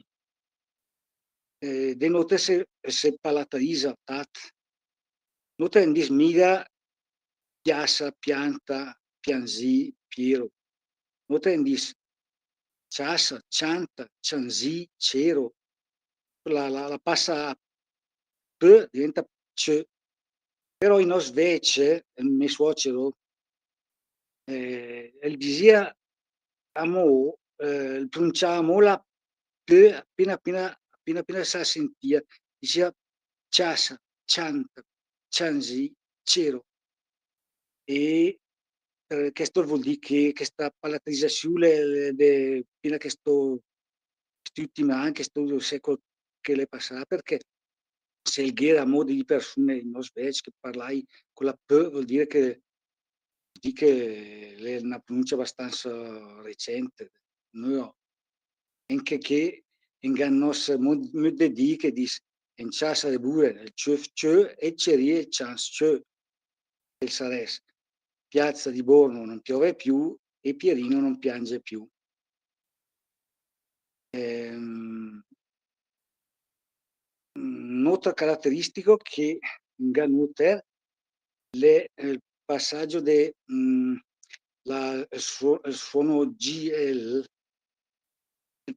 denota se palatalizza tat. Nota in dismiga piazza, pianta, pianzi, piero. Nota in dis ciassa, cianta, cianzi, cero. La passa a P diventa C. Però in Osvece, il mio suocero, il disia amo, pronunciamo la P appena sa sentia, diceva ciassa, cianta, cianzi, cero. E questo vuol dire che questa palatalizzazione fino a questo ultimi anni, questo secolo che le passerà, perché se il ghera a modi di persone in Osvece che parlai con la P vuol dire che è una pronuncia abbastanza recente. No, anche che ingannos modo di che dice in ciassa de bure il ciö e cerie chance ciö il sares. Piazza di Borno non piove più e Pierino non piange più. Nota caratteristico che in Ganuter il passaggio del suono GL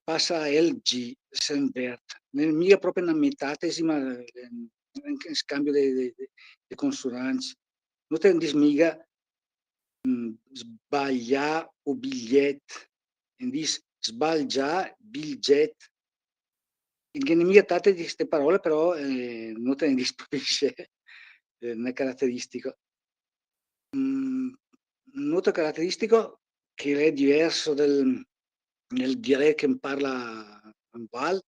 passa a LG Sembert nel mia propria una metatesima in scambio delle consonanti. Nota in dismiga sbaglia o bigliet in dis sbalgia bilget in mia tate di queste parole però non te ne disputisce una caratteristico nota caratteristico che è diverso nel dialetto che parla in Val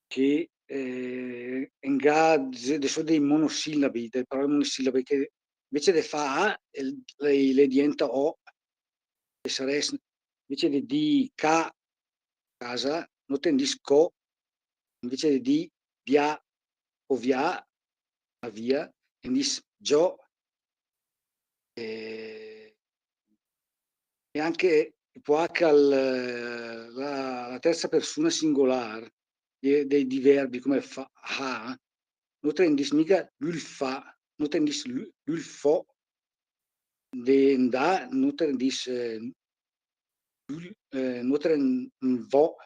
che sono dei monosillabi, delle parole monosillabi che invece di fa A le diventa O e sarebbe invece di K casa non tendis co invece di via o via a via tendis gio e anche H la terza persona singolare dei verbi come fa, ha, non tendis mica lui fa, non tendis lui fo, de da, non tendis non tren vo,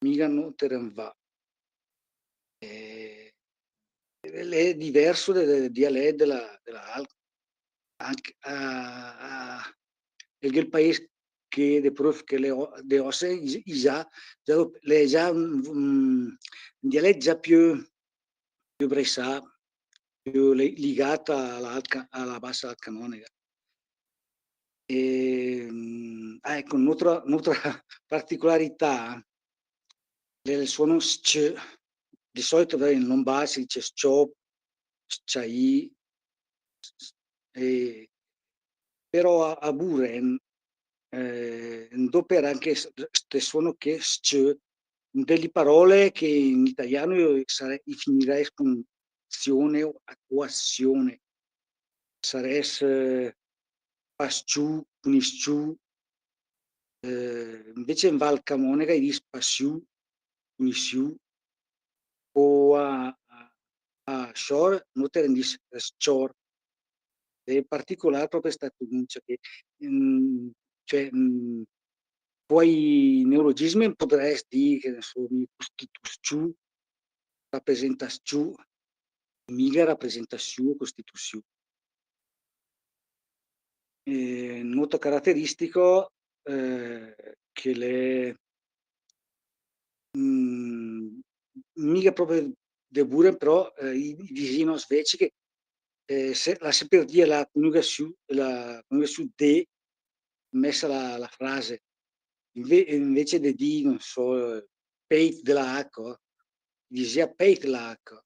mica non tren va. È diverso del dialetto della Alp. Anche il paese che de prof che le osse già un dialetto già più bresà, più legata alla bassa canonica. Ecco, un'altra particolarità del suono sc, di solito in lombardo si dice sciop, sciai, però a Buren dopo anche questo suono che sc, delle parole che in italiano finirei con azione o azione. Sarebbe pasciù, punisciù, invece in Val Camonica dice passiù, punisciù, o a Shore non te ne dice Shore. In particolare proprio questa pronuncia che cioè poi neologismi potresti dire che ne so, costituzione rappresenta sciù, miga rappresenta sciù o costituzione. Noto caratteristico che le mica proprio de Buren, però i vicino sveci che la per dire la coniugazione de messa la frase invece di non so peit della H diceva peit la H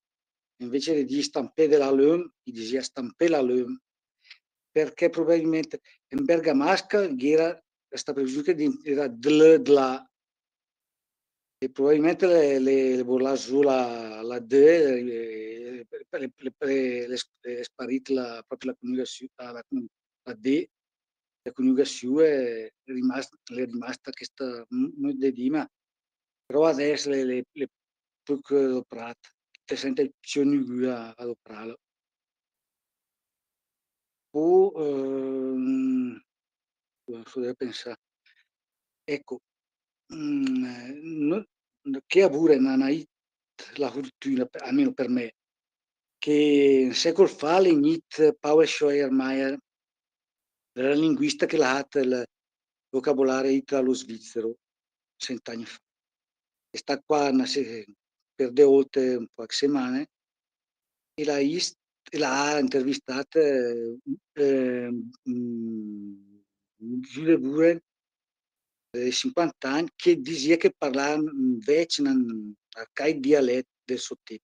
invece di stampare della Löm, gli diceva stampare la Löm, perché probabilmente in bergamasca era questa previsione era dla, e probabilmente le bolla su la D, è sparita proprio la coniugazione, la D, la coniugazione è rimasta questa ma però adesso le poche adoperate, ti sente più nuova adoperarlo. O devo pensare, ecco, che pure non hai la fortuna, almeno per me, che un secolo fa l'Ignit Paul Schleiermacher era il linguista che l'ha fatto il vocabolario italo-svizzero 100 anni fa. E sta qua per de oltre un po' di settimane e l'ha intervistata Giulia Buren 50 anni che diceva che parlava invece un arcaico dialetto del sottile.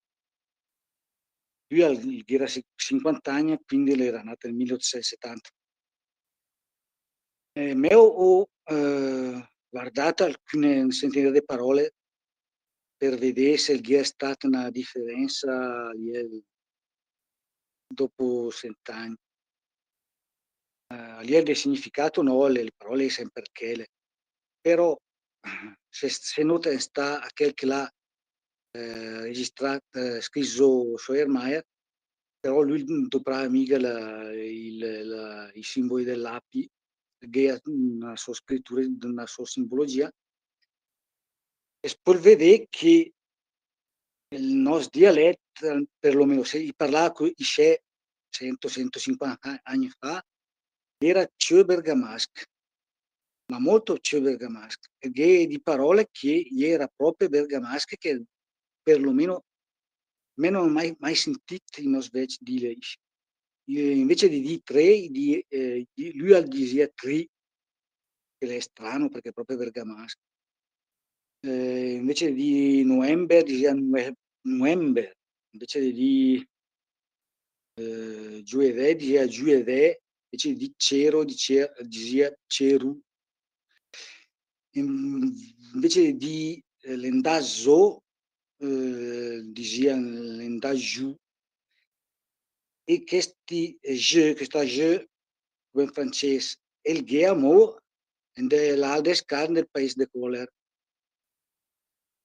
Lui era 50 anni, quindi era nato nel 1870. Me ho guardato alcune sentite di parole per vedere se è stata una differenza dopo 100 anni. A livello di significato no, le parole sono sempre quelle, però se nota sta a quel che l'ha registrato, scritto Schleiermacher, però lui non toccava mica i simboli dell'API, che ha una sua scrittura, una sua simbologia, e poi vede che il nostro dialetto, perlomeno se parlava con i 100-150 anni fa, era più bergamasco, ma molto più bergamasco, e di parole che era proprio bergamasche che perlomeno non ho mai sentito in Svezia dire. Invece di tre, lui diceva tre, che è strano perché è proprio bergamasco. Invece di novembre diceva novembre, invece di giovedì diceva giovedì, invece di cero diceva ceru. Invece di l'endaggio diceva l'endaggio. E questa je, come in francese, è il GMO dell'Aldescan del paese de Coller.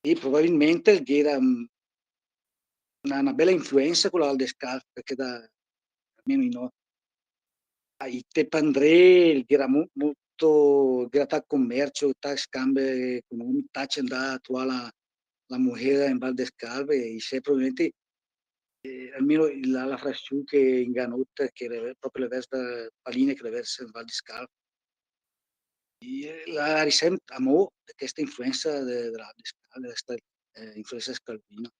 E probabilmente il era una bella influenza con l'Aldescan, perché almeno i Tepandré il era molto gratta commercio, ta scambio economico, ta c'è andata a trovare la mujer in Val d'Escalve e se probabilmente almeno la frazione che in Ganotta, che è proprio le versa paline che le versa in Val d'Escalve, la risente a mo' questa influenza della questa influenza scalvina.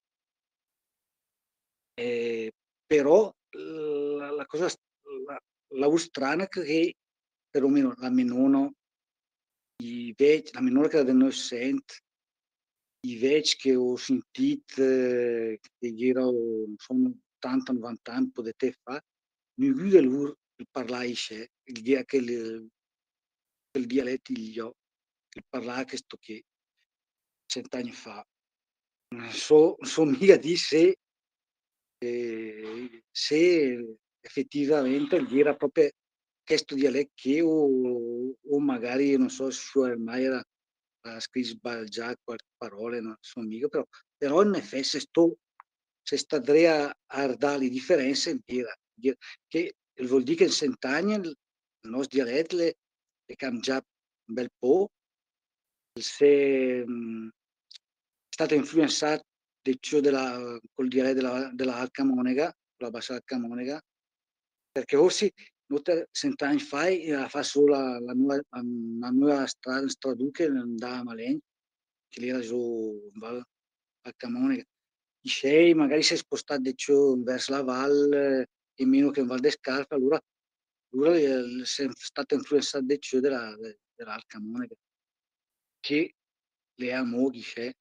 Però la cosa la strana è che perlomeno la menona che era del noi sent, i veci che ho sentito che erano sono 80-90 anni, un po' di tempo fa, nessuno di loro parlava quel dialetto che parlava questo che 100 anni fa. So mica di se effettivamente era proprio questo dialetto che o magari non so se ormai era scritto sbagliato qualche parola, non so mica, però in effetti se stadrei a dare le differenze che vuol dire che in 100 anni il nostro dialetto è cambiato un bel po', è stato influenzato di più col dialetto della Camonega, la bassa Camonega, perché forse 100 anni fa fa solo la nuova straduca andava a Malen, che era su a Camonega. I sei magari si è spostato di più verso la valle e meno che in Val d'Escarpa, allora è stato influenzato di più della Camonega, che le ha mogli, se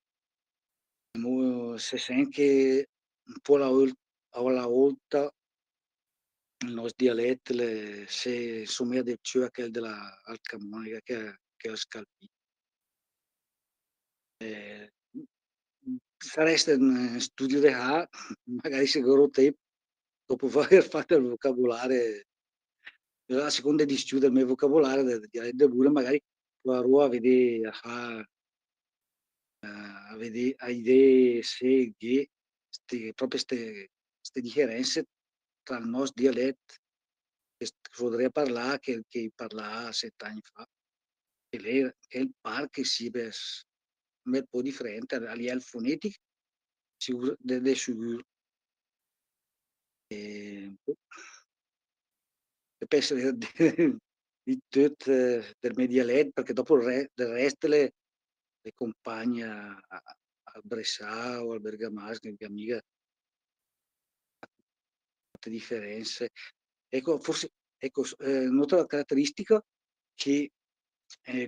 sente che un po' alla volta il nostro dialetto se somiglia di più a quello della Alcamonica che a Scalpi. Saresti in studio di A, magari sicuro te, dopo aver fatto il vocabolario, a seconda di studio del mio vocabolario, del dialetto del Bure, magari proverò a vedere, a vedere, a idee se che proprio queste differenze tra il nostro dialetto che vorrei parlare che parlava 7 anni fa. E lei è il par che si è un bel po' differente a livello fonetico, sicuro, è sicuro. E penso di tutto del mio dialetto, perché dopo del resto le compagne a Bressà o al Bergamasco, che mica differenze. Ecco, forse, ecco, un'altra caratteristica che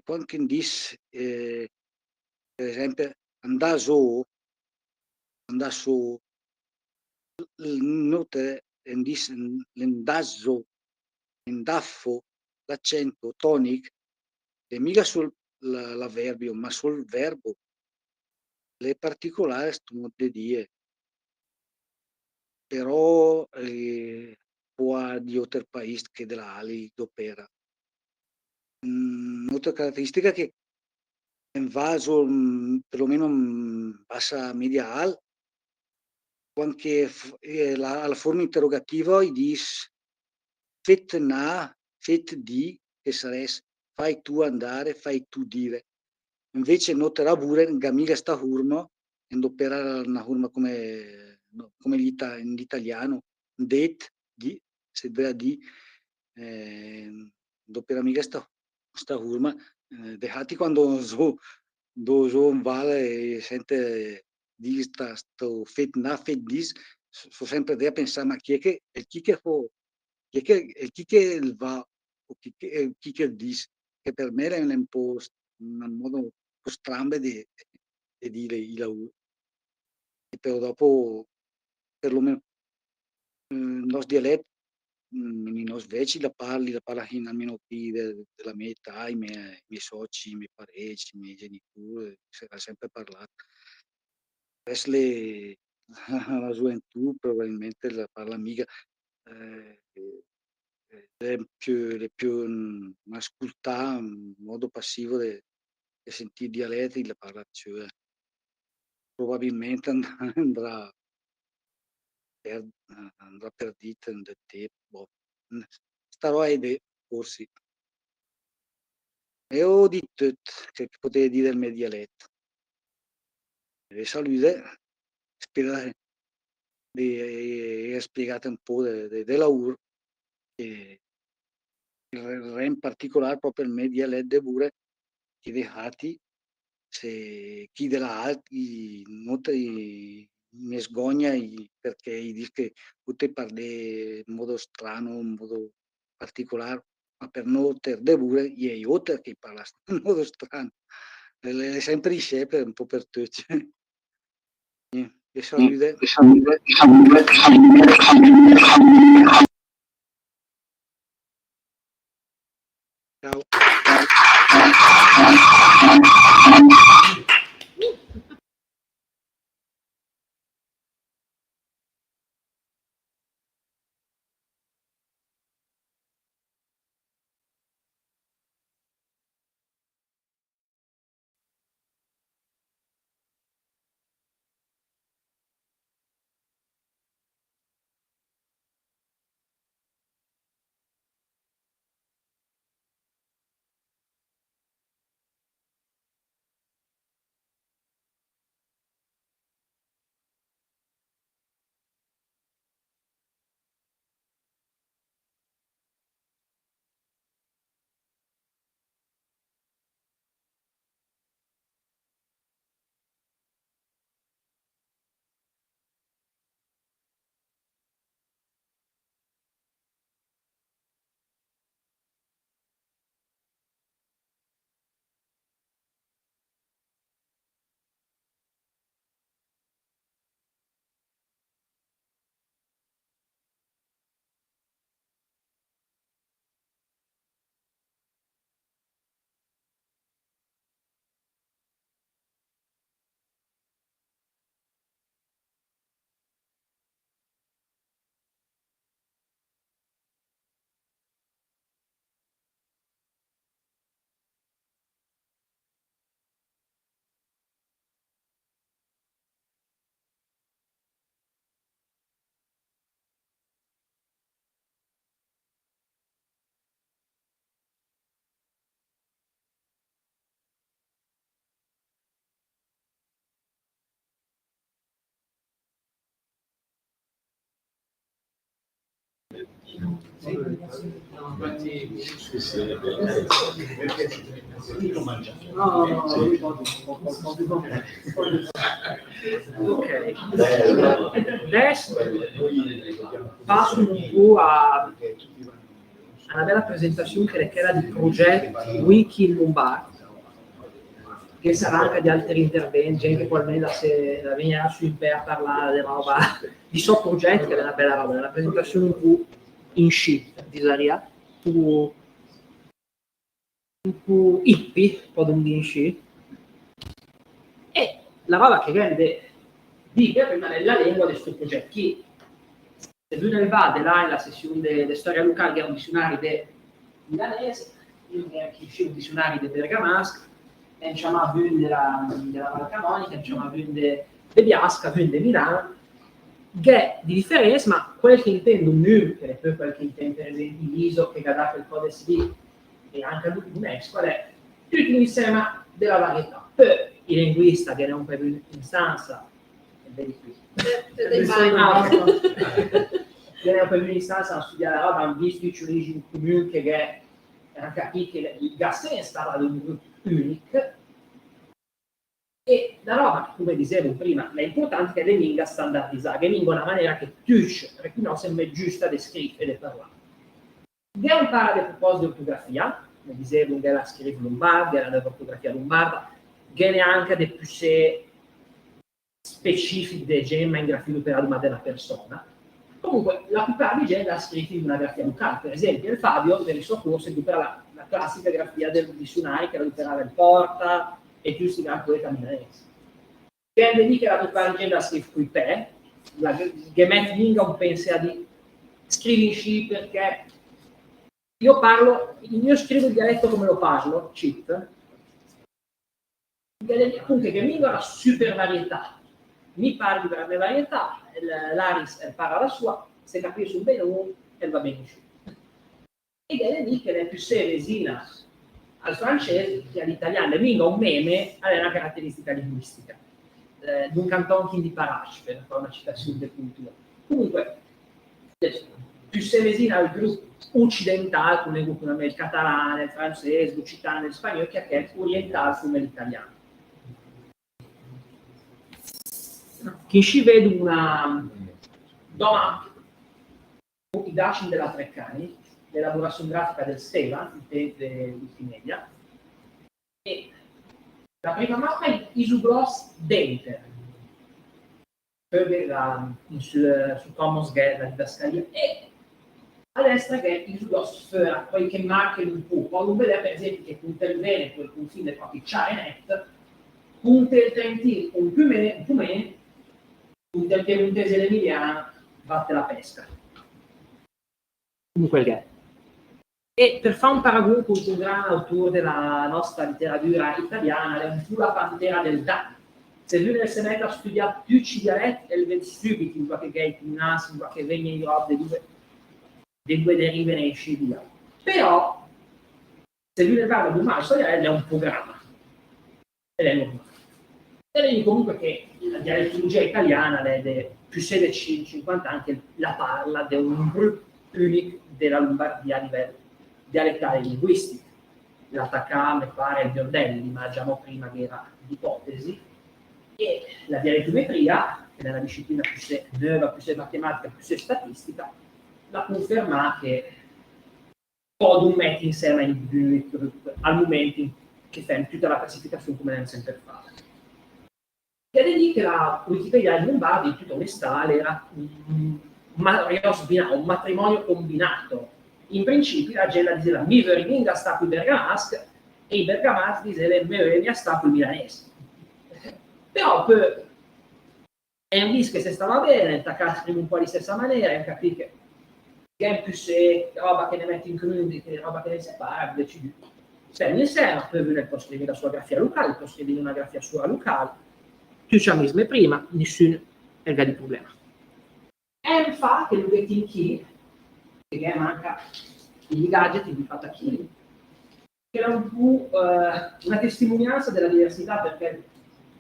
quando si dice, per esempio, andare su, note, dice l'andaso, indaffo, l'accento tonico, è mica sul l'avverbio, ma sul verbo. Le particolari sto modo di dire. Però può di altri paesi che della Ali d'opera. Un'altra caratteristica che in vaso perlomeno bassa media al, anche la forma interrogativa i dis fet na, fet di, che sarebbe fai tu andare, fai tu dire. Invece noterà pure che mica sta urma, in opera una urma come in italiano, det, di, se vera di, d'opera mica sta urma, dehati quando so vale e sente di sto fet na, fet dis, so sempre a pensare, ma chi è che va, o chi che dis, che per me è un po' un modo un po' strambe di dire i lavori. E però dopo, perlomeno, il nostro dialetto, i nostri veci la parla in almeno qui della mia età, i miei soci, i miei parenti, i miei genitori, si era sempre parlato. Adesso la gioventù probabilmente la parla mica. Le più ascoltare in modo passivo di sentire dialetti la parla più. Probabilmente andrà perdita nel tempo. Starò a idee, forse. E ho di tutto che potevo dire del mio dialetto. Le salute, spero di aver spiegato un po' del lavoro e in particolare proprio il mio dialetto pure che dehati se chi della altri nota mi sgogna perché dice che tutti parli in modo strano, in modo particolare, ma per noi de pure è oltre che parla in modo strano. È sempre di sé per un po' per tutti. E salute. Ciao. Ok, adesso passo un po' a una bella presentazione che è quella di progetto Wiki Lombard, che sarà anche di altri interventi, gente che almeno se la venirà su in per parlare di roba di sottoprogetti, che è una bella roba, una presentazione un po' in sci, disaria, un po' hippie, podem dir així, e la roba che rende viva prima nella lingua di questo progetto. Chi se lui nel va della sessione di storia locale, che è un dizionario di milanese, chi è un dizionario di bergamasco, e diciamo a Vün della Val Camonica, diciamo a Vün de Biasca, Vün de Milano, che è di differenza, ma quel che intendo NUM, che è poi quel che intende per esempio l'ISO, che ha dato il codice civile, e anche l'UNESCO, è tutto l'insieme della varietà. Per i linguisti che ne hanno per un'istanza, e vedi qui, che ne hanno per un'istanza a studiare la roba, hanno visto che l'origine comune, che hanno capito che il Gaston stava ad un gruppo unico, e la roba, come dicevo prima, è importante che le lingue standardizzate, che lingua una maniera che tutti riconoscono giusta di scrivere e di parlare. Che è un parla di proposito di ortografia, come dicevo, che la scrive lombarda, che è l'ortografia lombarda, che neanche di più specifiche di gemma in grafia operato della persona. Comunque, la più parte di gente la scrive in una grafia locale. Per esempio, il Fabio, per il suo corso, recupera la classica grafia del dizionario che recuperava il Porta e più si chiama poeta milanese. Gente lì che la più parte di gente la scrive qui per, che mette in lingua un pensiero di scrivi perché io scrivo il dialetto come lo parlo, cheat, appunto che mi ha una super varietà. Mi parli per la mia varietà, l'Aris parla la sua, se capisce un bene uno, e va benissimo. Ed è lì che è più vicina al francese che all'italiano. Lingua un meme ha una caratteristica linguistica. D'un canton di Parache, per fare una citazione di cultura. Comunque, più vicina al gruppo occidentale, come il catalano, il francese, l'occitano, il spagnolo, che è orientale come l'italiano. Chi ci vede una domanda i dati della Treccani, l'elaborazione grafica del Steva, di Wikimedia, e la prima mappa è Isugloss Denter, su Commons che è la didascalia, e a destra che è Isugloss Sfera, poi che marca un po'. Quando vedete per esempio che punta il Veneto, il confine proprio Ciarenet, punta il Trentino, un più meno, punta il Piemontese l'Emiliano, batte la pesca. Comunque il che. E per fare un paragone con un grande autore della nostra letteratura italiana, è un po' la pantera del DA. Se lui nel semestre ha studiato più dialetti, e vede subito in qualche gate, in naso, in qualche vegna di roba, dei due derive ne esce via. Però, se lui ne parla di un maestro, è un programma. Ed è normale. E vedi comunque che la dialettologia italiana, è più 50 anni, che la parla di un gruppo unico della Lombardia a livello dialettale e linguistico. L'attacca, mi pare, il Biondelli, ma diciamo prima che era l'ipotesi, e la dialettometria, che è una disciplina più nuova, più matematica, più statistica, la conferma che può mettere insieme al momento che fa tutta la classificazione come non sempre fa. Ed è lì che la Wikipedia di Lombardi, in tutta onestà, era un matrimonio combinato. In principio la gente diceva mi verringa sta qui bergamasca e i bergamaschi dicevano mi verringa sta qui milanese. Però è un disco che se stava bene, attaccare scrive un po' di stessa maniera, e capire che è più se roba che ne metti in crudi, che roba che ne separa, decidi. Stai insieme, poi uno può scrivere la sua grafia locale, può scrivere una grafia sua locale, più ci amiamo prima, nessuno è di problema. E fa che lui in chi, che manca i gadget di Patachini, che era un po' una testimonianza della diversità, perché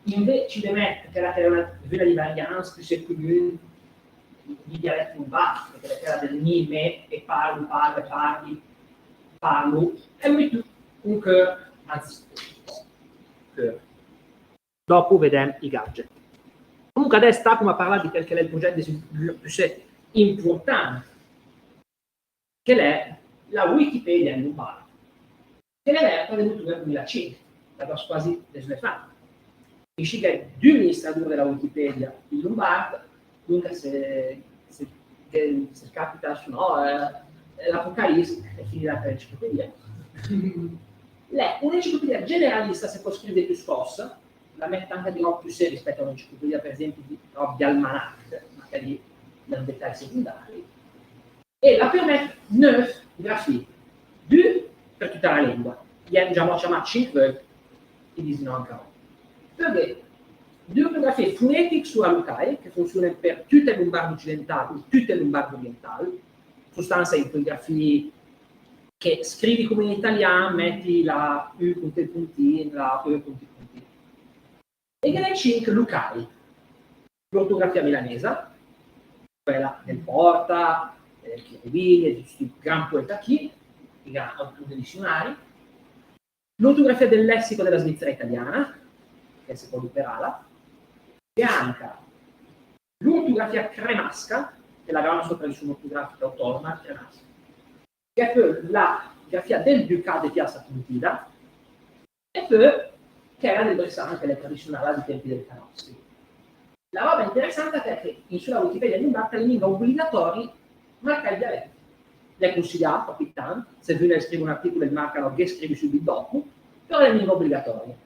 invece di mettere che era una di varianza più comune, di dialetti lombardi, perché era del ni, me, e parlo, parla, parli, parlo, e metto un cœur, anzi, cœur. Dopo vediamo i gadget. Comunque adesso sta come a parlare di quel che è il progetto più importante, che è la Wikipedia in lombardo, che è aperta nel 2005, da quasi 10 anni fa. Dice che è due amministratori della Wikipedia in lombardo, dunque se capita su no, l'Apocalisse è finita per l'enciclopedia. Un'enciclopedia generalista, se può scrivere più scossa, la mette anche di roba più seria rispetto a un'enciclopedia, per esempio, di roba di almanacche, magari non dettagli secondari, e la permette 9 grafie, 2 per tutta la lingua. Ieri già l'ho chiamato 5, e dicono ancora. Perché 2 grafie fonetiche sulla locale, che funzionano per tutte le lombardo occidentali, tutte le lombardo orientali, in sostanza in quei grafie che scrivi come in italiano, metti la U punto il puntino, la E punto il puntino. E le 5 locali, l'ortografia milanese, quella del Porta, del Cherubini, di gran poeta chi, i gran autori dei dizionari, l'ortografia del lessico della Svizzera italiana, che si può recuperarla, e anche l'ortografia cremasca, che è la grande soprannominazione ortografica autonoma, cremasca, che è poi la grafia del Ducato di Piazza Puntida, e poi che era del Bresciano, che è la tradizionale dei tempi del Canossi. La roba interessante è che in sulla Wikipedia di Lombarda le lingue obbligatori marca il dialetto. Le è consigliato, capitano, se viene a scrivere un articolo e marcano che scrivi subito dopo, però le lingue obbligatorie.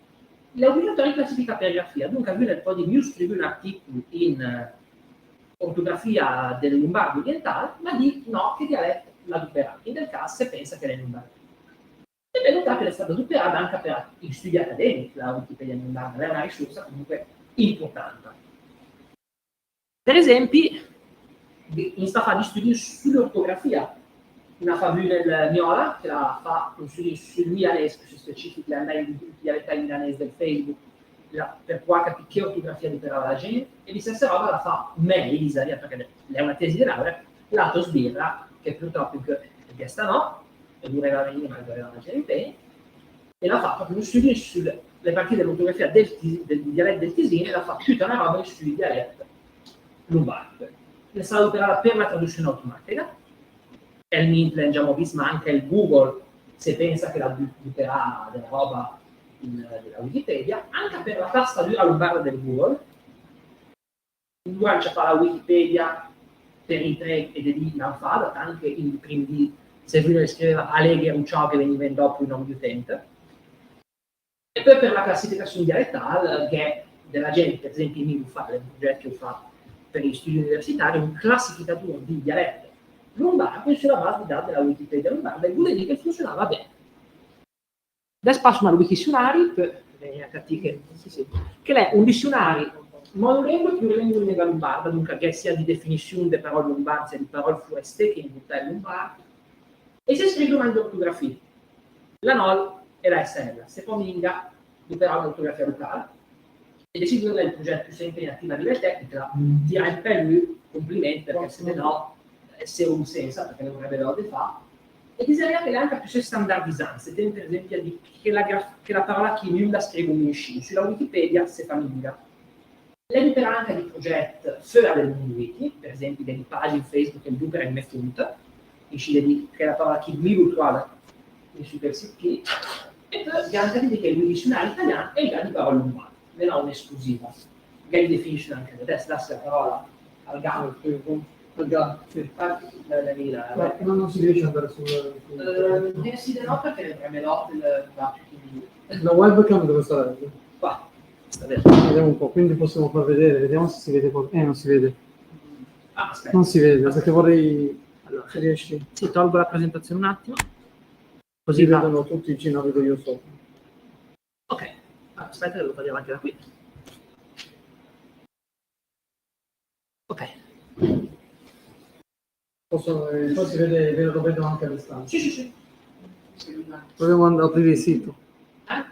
Le obbligatorie classifica per grafia, dunque viene poi di più scrivere un articolo in ortografia del lombardo orientale, ma di no, che dialetto la duperà. In del caso se pensa che è lombardo. E ben notato che è stata superata anche per gli studi accademici, la Wikipedia in lombardo, è una risorsa comunque importante. Per esempio, in sta fa di studi sull'ortografia, una fa nel Miola, che la fa un studio sul milanese, più specifico, il dialetto milanese del Facebook, per poi capire che ortografia liberava la gente, e di stessa roba la fa Elisa, perché è una tesi di laurea, l'altro sbirra, che purtroppo questa no, e durerà venire, ma durerà una impegni, e la fa proprio uno studio sulle partite dell'ortografia del dialetto del Tisino, e la fa tutta una roba sui dialetti lombardo. È stata operata per la traduzione automatica, e il Mint l'abbiamo visto, ma anche il Google, se pensa che la butterà della roba della Wikipedia, anche per la tastatura lombarda del Google. Il Google ci fa la Wikipedia per i tre ed è lì non fa, anche in primi se lui scriveva Allegri un ciò che veniva in dopo il nome di utente. E poi per la classificazione dialettale, che è della gente, per esempio in fa, il progetto che fa per gli studi universitari, un classificatore di dialetto lombardo sulla base di dati della Wikipedia lombarda, e vuol dire che funzionava bene. Adesso passo al Wikizionari, che è un dizionario monolingue plurilingue in lingua lombarda, dunque che sia di definizione di parole lombarde, sia di parole foreste che in buttare lombardo, e si scrive una ortografia. La NOL e la SL, secondo linga di parole ortografia locale, e decido che il progetto sempre in attiva di tecnica, dirà in per lui complimenti, perché se no se un senso, perché non avrebbe l'ode fa, e bisogna che anche più standardizzanze, per esempio che la parola chi la scrivo in sci, sulla Wikipedia se fa minga. Lei per anche di progetti fuori del mondo wiki, per esempio delle pagine Facebook e il Duper in Mefunt, decide di che la parola chi mi virtuale in Super CP, e poi anche di che il dizionario italiano è il di parola lombarda, non ha un'esclusiva. Che definisce anche adesso la parola al gamma, non si riesce ad andare sul sì, no, perché le preme note la webcam dove sarebbe? Qua. Vediamo un po', quindi possiamo far vedere, vediamo se si vede non si vede. Aspetta. Non si vede, perché vorrei, allora, se riesci. Sì, tolgo la presentazione un attimo. Così vedono tutti i no, vedo io sopra. Ok, aspetta che lo togliamo anche da qui. Ok. Poi si vede, lo vedo anche a distanza. Sì. Proviamo ad aprire il sito.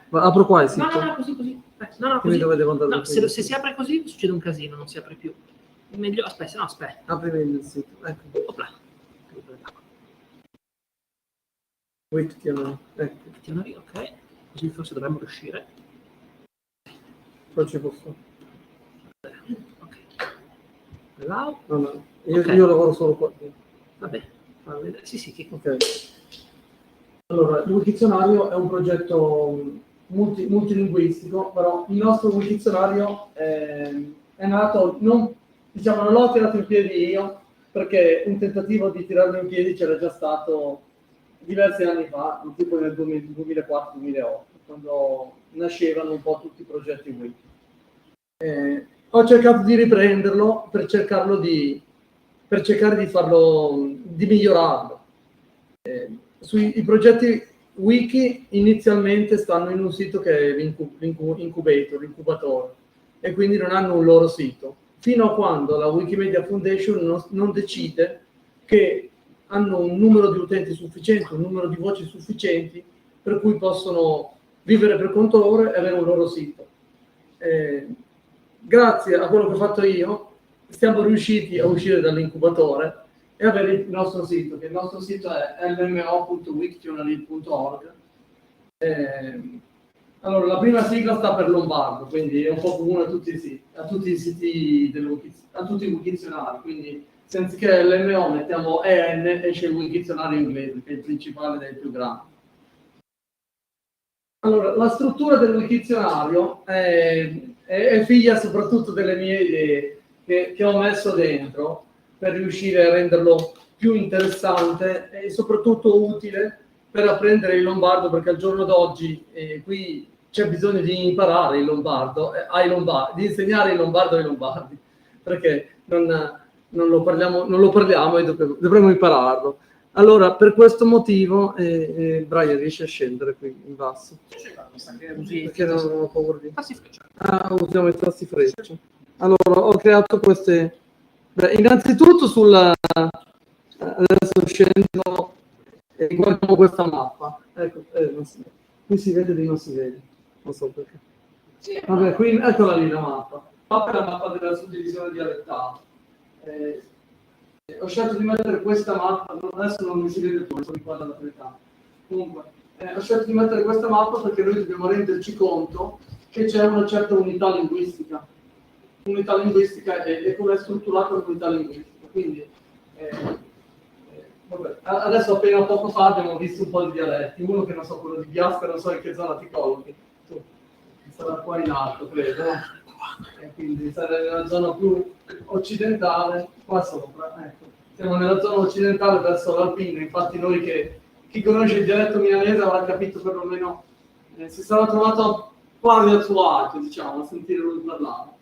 Apro qua il sito. No, così. No, Quindi così. dove devo andare? No, se si apre così succede un casino, non si apre più. Meglio, aspetta, no, aspetta. Apri meglio il sito. Ecco. Opla. Wiktionary. Ecco. Wiktionary, ok. Così forse dovremmo riuscire. Poi ci posso. Ok. Allow. No. Io, Okay. io lavoro solo qua. Vabbè, fammi vedere. Sì, che... Ok. Allora, il Wikizionario è un progetto multilinguistico, però il nostro Wikizionario è nato, non l'ho tirato in piedi io, perché un tentativo di tirarlo in piedi c'era già stato diversi anni fa, tipo nel 2004-2008, quando nascevano un po' tutti i progetti Wiki. Ho cercato di riprenderlo per cercare di farlo, di migliorarlo. I progetti Wiki inizialmente stanno in un sito che è l'incubatore, e quindi non hanno un loro sito, fino a quando la Wikimedia Foundation non decide che hanno un numero di utenti sufficiente, un numero di voci sufficienti, per cui possono vivere per conto loro e avere un loro sito. Grazie a quello che ho fatto io, siamo riusciti a uscire dall'incubatore e avere il nostro sito, che il nostro sito è lmo.wiktionary.org. Allora, la prima sigla sta per Lombardo, quindi è un po' comune a tutti i siti, a tutti i wikizionari, quindi se anziché l'MO mettiamo EN, esce il wikizionario inglese, che è il principale ed il più grande. Allora, la struttura del wikizionario è figlia soprattutto delle mie idee che ho messo dentro, per riuscire a renderlo più interessante e soprattutto utile per apprendere il lombardo, perché al giorno d'oggi qui c'è bisogno di imparare il lombardo, di insegnare il lombardo ai lombardi, perché non lo parliamo e dovremmo impararlo. Allora, per questo motivo, Brian, riesci a scendere qui in basso? Perché non ho paura di... usiamo i tasti freccia. Allora, ho creato queste... innanzitutto adesso scendo e guardiamo questa mappa. Ecco, qui si vede, lì non si vede. Non so perché. Vabbè, qui eccola lì la mappa. È la mappa della suddivisione dialettale. Ho scelto di mettere questa mappa, adesso non mi si vede più, sono qua dalla telecamera. Comunque, ho scelto di mettere questa mappa perché noi dobbiamo renderci conto che c'è una certa unità linguistica. Unità linguistica e come è strutturata l'unità linguistica. Quindi, vabbè. Adesso appena poco fa abbiamo visto un po' di dialetti. Uno che non so, quello di Biasca, non so in che zona ti collochi. Tu sarà qua in alto, credo. E quindi sarà nella zona più occidentale, qua sopra. Ecco. Siamo nella zona occidentale verso l'Alpino. Infatti noi chi conosce il dialetto milanese avrà capito perlomeno, si sarà trovato quasi a suo agio, diciamo, a sentire lui parlare.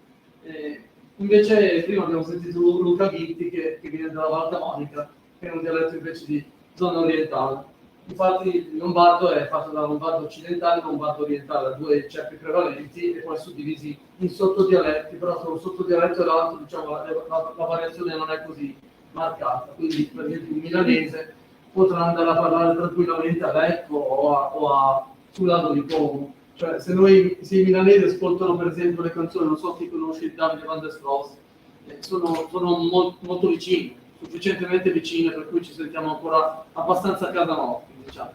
Invece prima abbiamo sentito Luca Ghitti che viene dalla Val Camonica, che è un dialetto invece di zona orientale. Infatti il lombardo è fatto da lombardo occidentale e lombardo orientale, due ceppi prevalenti e poi suddivisi in sottodialetti, però tra un sottodialetto e l'altro, diciamo, la variazione non è così marcata. Quindi per esempio un milanese potrà andare a parlare tranquillamente a Lecco o sul lago di Como. Cioè, se i milanesi ascoltano per esempio le canzoni, non so chi conosce Davide Van der Stross, sono molto vicine, sufficientemente vicine per cui ci sentiamo ancora abbastanza a casa nostra, diciamo.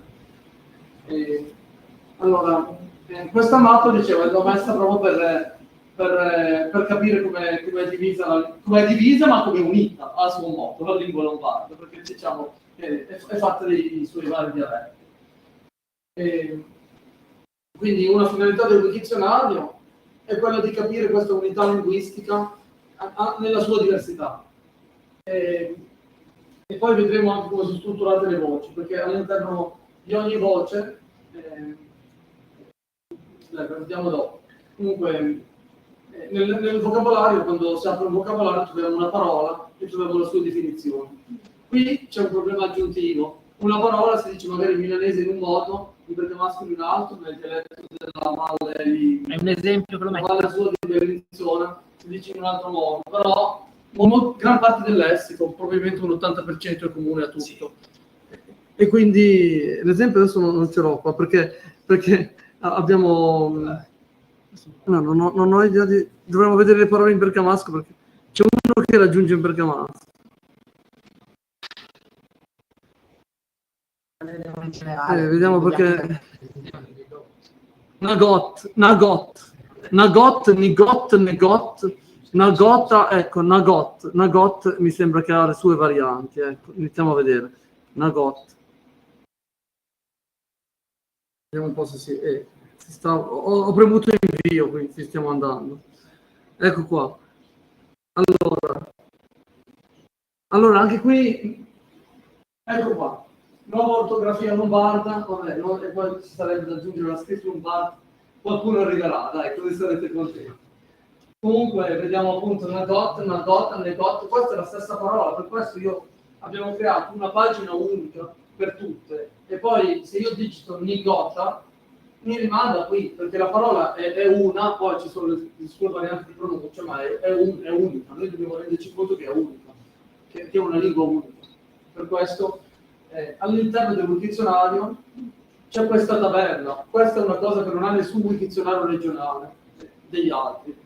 Allora, questa mappa, dicevo, l'ho messa proprio per capire com'è divisa, ma come unita a suo modo, la lingua lombarda, perché diciamo è fatta dei suoi vari dialetti. Quindi una finalità del wikizionario è quella di capire questa unità linguistica nella sua diversità. E poi vedremo anche come sono strutturate le voci, perché all'interno di ogni voce, vediamo dopo. Comunque, nel vocabolario, quando si apre un vocabolario, troviamo una parola e troviamo la sua definizione. Qui c'è un problema aggiuntivo. Una parola si dice magari in milanese in un modo, in bergamasco in un altro, nel dialetto della Valle di... È un esempio che lo metto. La Valle sua di Bellinzona si dice in un altro modo, però gran parte del lessico, probabilmente un 80% è comune a tutto. Sì. E quindi l'esempio adesso non ce l'ho qua, perché abbiamo... No, non ho idea di... Dovremmo vedere le parole in bergamasco, perché c'è una uno che raggiunge in bergamasco. Vediamo perché Nagot, Nagota, ecco, Nagot mi sembra che ha le sue varianti, ecco, iniziamo a vedere. Nagot. Vediamo un po' se si sta, ho premuto invio, quindi ci stiamo andando. Ecco qua. Allora anche qui, ecco qua. Nuova ortografia lombarda, vabbè, e poi ci sarebbe da aggiungere la scrittura lombarda, qualcuno arriverà, dai, così sarete contenti. Comunque, vediamo appunto Nagot, questa è la stessa parola, per questo abbiamo creato una pagina unica per tutte, e poi se io digito Nigota, mi rimanda qui, perché la parola è una, poi ci sono le sue varianti di pronuncia, ma è unica, noi dobbiamo renderci conto che è unica, che è una lingua unica. Per questo all'interno del dizionario c'è questa tabella, questa è una cosa che non ha nessun dizionario regionale degli altri,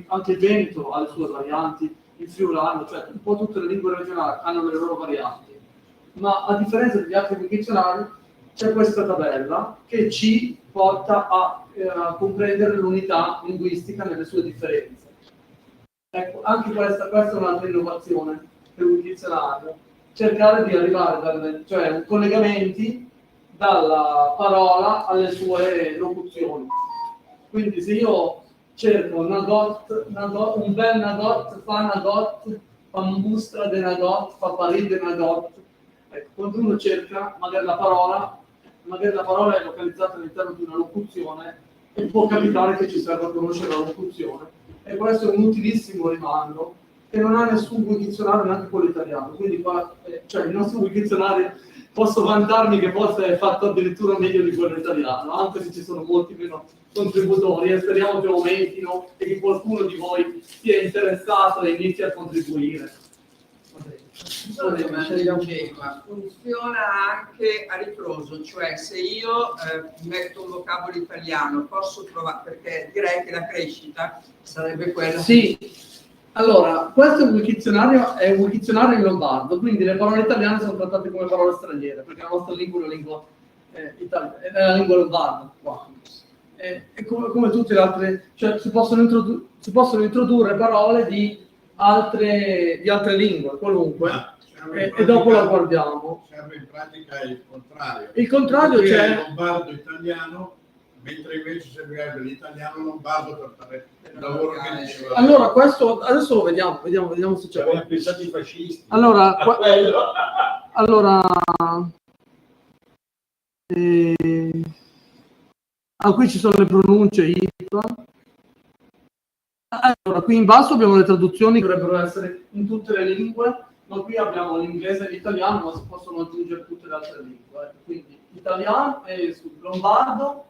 anche il Veneto ha le sue varianti, il friulano, cioè un po' tutte le lingue regionali hanno le loro varianti, ma a differenza degli altri dizionari c'è questa tabella che ci porta a comprendere l'unità linguistica nelle sue differenze. Ecco, anche questa è un'altra innovazione per un dizionario, cercare di arrivare cioè collegamenti dalla parola alle sue locuzioni. Quindi se io cerco Nagot, un bel Nagot, fa un bustra de Nagot, fa paride Nagot. Ecco, quando uno cerca, magari la parola è localizzata all'interno di una locuzione e può capitare che ci serva a conoscere la locuzione. E questo è un utilissimo rimando che non ha nessun dizionario, neanche quello italiano. Quindi qua, cioè il nostro dizionario, posso vantarmi che forse è fatto addirittura meglio di quello italiano, anche se ci sono molti meno contributori, e speriamo che aumentino e che qualcuno di voi sia interessato e inizi a contribuire. Funziona anche a ritroso, cioè se io metto un vocabolo italiano posso trovare, perché direi che la crescita sarebbe quella. Sì, allora questo è un dizionario in lombardo, quindi le parole italiane sono trattate come parole straniere, perché la nostra lingua è una lingua italiana, è la lingua lombarda qua. E come tutte le altre, cioè si possono introdurre parole di altre lingue, qualunque, e dopo la guardiamo. Serve in pratica il contrario. Il contrario c'è il lombardo italiano, mentre invece servirebbe l'italiano lombardo per fare il lavoro che diceva. Allora, questo adesso lo vediamo se c'è. Abbiamo pensato i fascisti. Allora, qui ci sono le pronunce IPA. Allora, qui in basso abbiamo le traduzioni che dovrebbero essere in tutte le lingue, ma qui abbiamo l'inglese e l'italiano, ma si possono aggiungere tutte le altre lingue. Quindi italiano e lombardo,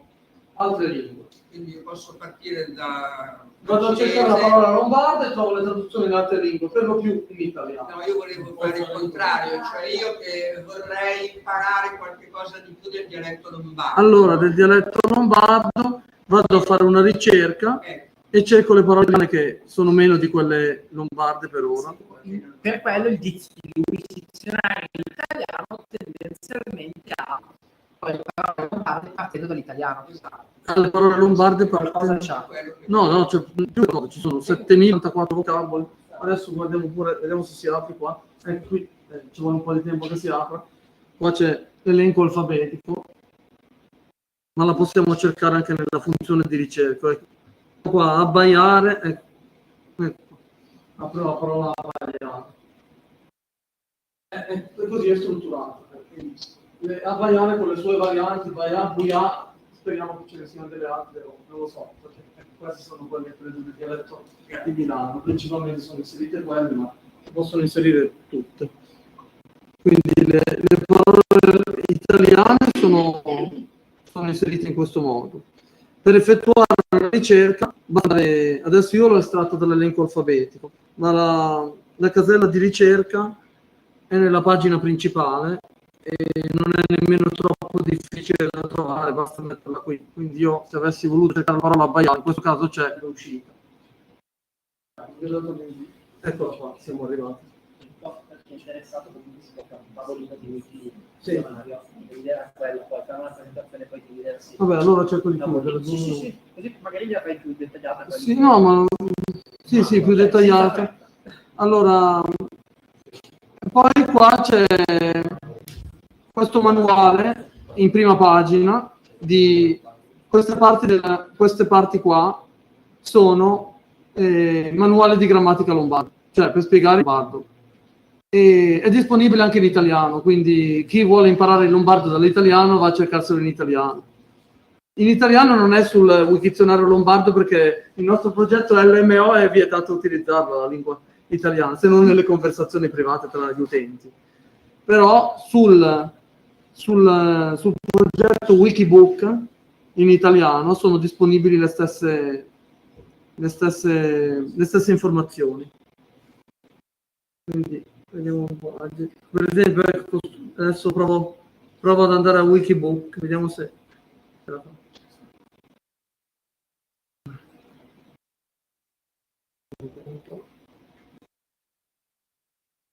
altre lingue. Quindi io posso partire da... Vado a cercare la parola lombarda e trovo le traduzioni in altre lingue, per lo più in italiano. No, io volevo fare il contrario, cioè io che vorrei imparare qualche cosa di più del dialetto lombardo. Allora, del dialetto lombardo vado a fare una ricerca e cerco le parole che sono meno di quelle lombarde per ora. Per quello il dizionario italiano tendenzialmente ha poi le parole lombarde partendo dall'italiano. Le parole lombarde no, c'è più cose, ci sono 7094 vocaboli. Adesso guardiamo pure, vediamo se si apre qua. Qui ci vuole un po' di tempo che si apra. Qua c'è l'elenco alfabetico, ma la possiamo cercare anche nella funzione di ricerca. Qua abbaiare, apro la parola abbaiare. Così è strutturato. Abbaiare con le sue varianti, baià, buià, speriamo che ce ne siano delle altre, non lo so, perché queste sono quelle che prendo del dialetto di Milano, principalmente sono inserite quelle, ma si possono inserire tutte. Quindi le parole italiane sono inserite in questo modo. Per effettuare la ricerca, adesso io l'ho estratto dall'elenco alfabetico, ma la casella di ricerca è nella pagina principale e non è nemmeno troppo difficile da trovare, basta metterla qui. Quindi io, se avessi voluto cercare la parola abbaiare, in questo caso c'è l'uscita. Eccola qua, siamo arrivati. Perché è interessato comunque si porta un tavolino di wiki Sì. l'idea è quella, poi fare una presentazione poi dividersi. Vabbè, allora cerco di chiudere. Sì, così magari la fai più dettagliata. Sì, no, ma sì, più dettagliata. Allora, poi qua c'è questo manuale in prima pagina di queste parti qua sono manuale di grammatica lombarda, cioè per spiegare il lombardo. E è disponibile anche in italiano, quindi chi vuole imparare il lombardo dall'italiano va a cercarselo in italiano. In italiano non è sul Wikizionario lombardo perché il nostro progetto LMO è vietato utilizzarlo la lingua italiana, se non nelle conversazioni private tra gli utenti. Però sul progetto Wikibook in italiano sono disponibili le stesse informazioni. Quindi vediamo un po'. Per esempio, ecco, adesso provo ad andare a Wikibook, vediamo se ce la fa.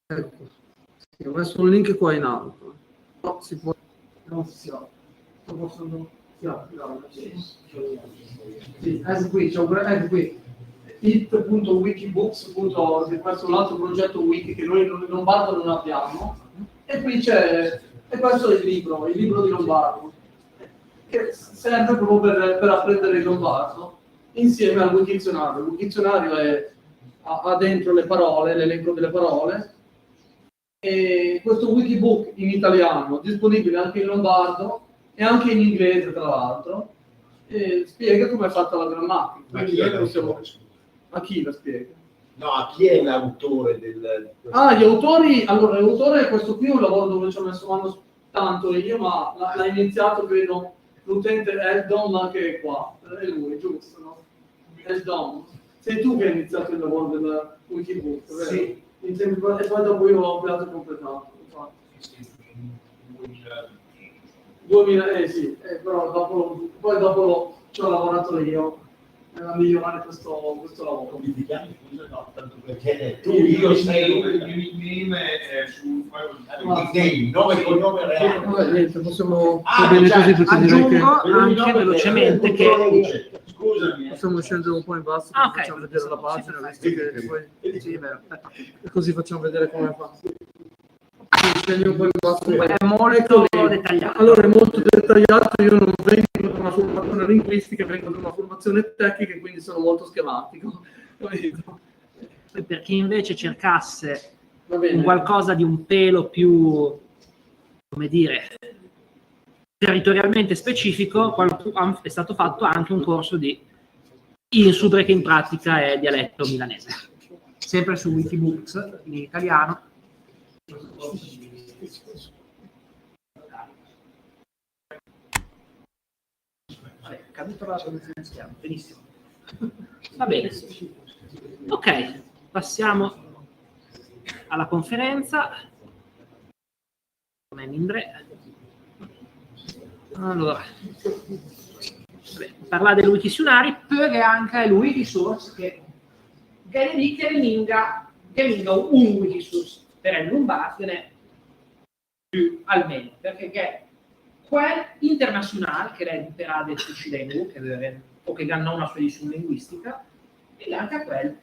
Ecco, sì, ho messo un link qua in alto. No, si può. Non si apre. Sto possono. Si apre. Sì, ecco qui, ecco qui. it.wikibooks.org, questo è un altro progetto wiki che noi in Lombardo non abbiamo. E qui c'è, e questo è il libro di Lombardo, che serve proprio per apprendere il lombardo insieme al Wikizionario. Il Wikizionario ha dentro le parole, l'elenco delle parole, e questo Wikibook in italiano, disponibile anche in lombardo e anche in inglese tra l'altro, spiega come è fatta la grammatica. Quindi noi possiamo... A chi la spiega? No, a chi è l'autore del... Ah, gli autori, allora l'autore è questo qui, è un lavoro dove ci ho messo mano tanto io, ma l'ha iniziato, credo, l'utente Eldon che è qua, è lui, giusto, no? Eldon. Sei tu che hai iniziato il lavoro del Wikibook, vero? Sì. E poi dopo io l'ho ampliato e completato. 2000, sì, però dopo ci ho lavorato io a migliorare questo lavoro. Come ti chiami? Scusa, no, tanto perché io sei il nickname sul nome e cognome reale. Vabbè, niente, possiamo va bene così perché direi che anche velocemente che scusami, possiamo scendere un po' in basso, facciamo vedere la pagina, visto che poi sì, così facciamo vedere come fa. Scendi un po' in basso. È molto dettagliato. Allora è molto dettagliato, io non vengo da una formazione linguistica, vengo da una formazione tecnica, quindi sono molto schematico. Per chi invece cercasse un qualcosa di un pelo più, come dire, territorialmente specifico, è stato fatto anche un corso di Insudre che in pratica è dialetto milanese. Sempre su Wikibooks in italiano. Vabbè, caduto la soluzione schermo, benissimo. Va bene. Ok, passiamo alla conferenza. Come Mindre. Allora, parlare del Wikizionario, perché anche è il Wikisource che minga un Wikisource per il lombardo più almeno, perché è quel internazionale che è per del cileno, o che hanno una sua edizione linguistica, e anche quel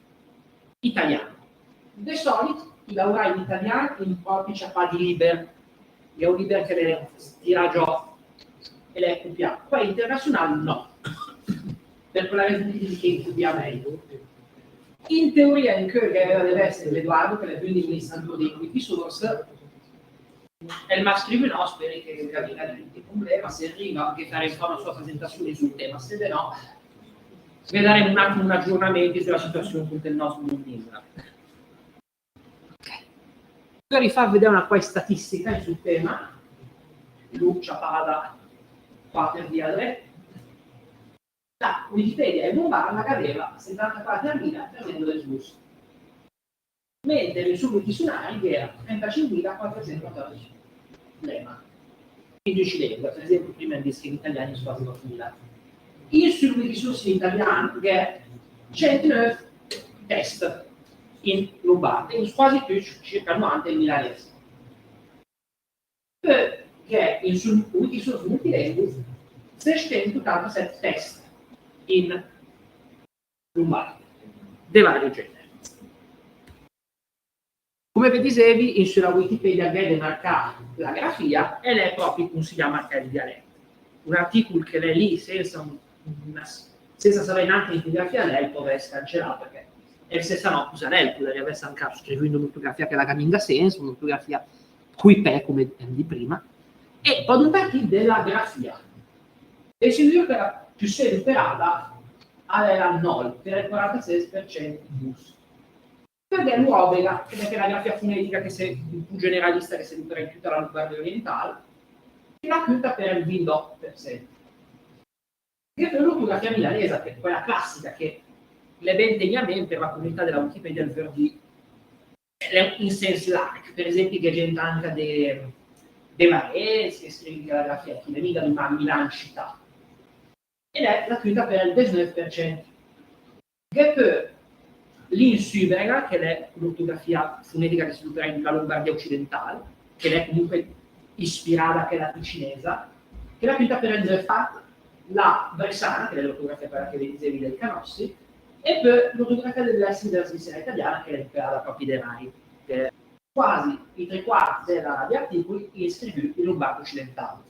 italiano. Di solito i laureati in italiano in proprio ciapà di liber, è un liber che le tira giù e le copia. Quelli internazionali no, per quella ragione che copia meglio. In teoria in che deve essere l'Edoardo che è quindi ministro di Wikisource è il massimo no, spero che cammina il problema, se arriva che fare una sua presentazione sul tema, se no vedremo un attimo un aggiornamento sulla situazione del nostro mondo. Per rifar vedere una qualche statistica sul tema, Lucia Pada 4 di Adre, la Wikipedia e Bombarda che aveva 74.000 prendendo del giusto, mentre il suo Wikizionario era 35.414 lema in 10 lingue, per esempio prima in dischi in italiano sono 8.000. Il suo Wikisource in italiano che è 109 test, in lombardo, in quasi tutti circa 90 in milanese. Perché in sul multilingue si stende tutto set test in lombardo, di vario genere. Come vi dicevi, in sulla Wikipedia viene marcata la grafia e lei proprio consiglia a marcare il dialetto. Un articolo che è lì senza sapere neanche in grafia lei può essere cancellato perché è il stesso no, usa lei, può avere anche scrivendo un'ortografia che la cammina senso, un'ortografia qui pe come di prima, e poi un partito della grafia. E si dice che la più superata alla 9 per il 46% di bus. Perché l'uobega, perché la grafia fonetica che è più generalista che si supera in tutta la Lombardia orientale, e la chiusa per il 28%. Che per l'ortografia milanese, che è quella classica che le vendegna per la comunità della Wikipedia del Verdi in senso largo, per esempio che gente anche dei Varese, che scrive la grafia, che mica di una Milan città. Ed è la chiusa per il 19%. Che per l'insubera, che è l'ortografia fonetica che si supera in la Lombardia occidentale, che è comunque ispirata che è la ticinesa, che la quinta per il Zerfat, la Bresana, che è l'ortografia per la che dicevi del Canossi, e poi l'ortografia dell'Est della Svizzera italiana, che è imparata proprio dei Rai, che è quasi i 3/4 degli articoli iscritti in lombardo occidentale.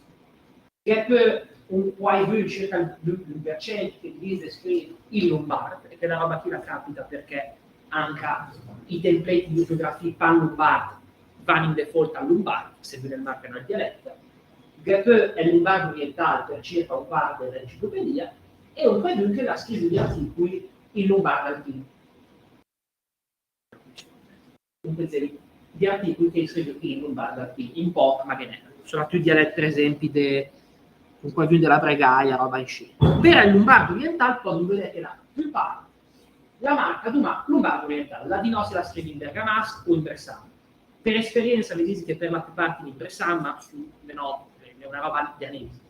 Che è poi un YV circa il 2% che dice scrive in lombardo, e che è una roba che la capita perché anche i templati di ortografia pan lombardo vanno in default al lombardo, seguendo il marco nel dialetto, che poi è il lombardo orientale per circa un quarto dell'enciclopedia, e un po' che la scrive gli articoli in lombardo alpino. Dunque, di articoli che scrive in lombardo alpino, in poco, ma che ne sono tutti dialetti, per esempio, un po' più della Bregaia, roba in sci. Per il lombardo orientale, poi vedete la più parte, la marca di lombardo orientale, la di noi se la scrive in bergamasco o in bresciano. Per esperienza vi dico che per la più parte in bresciano, ma no, è una roba di anesi,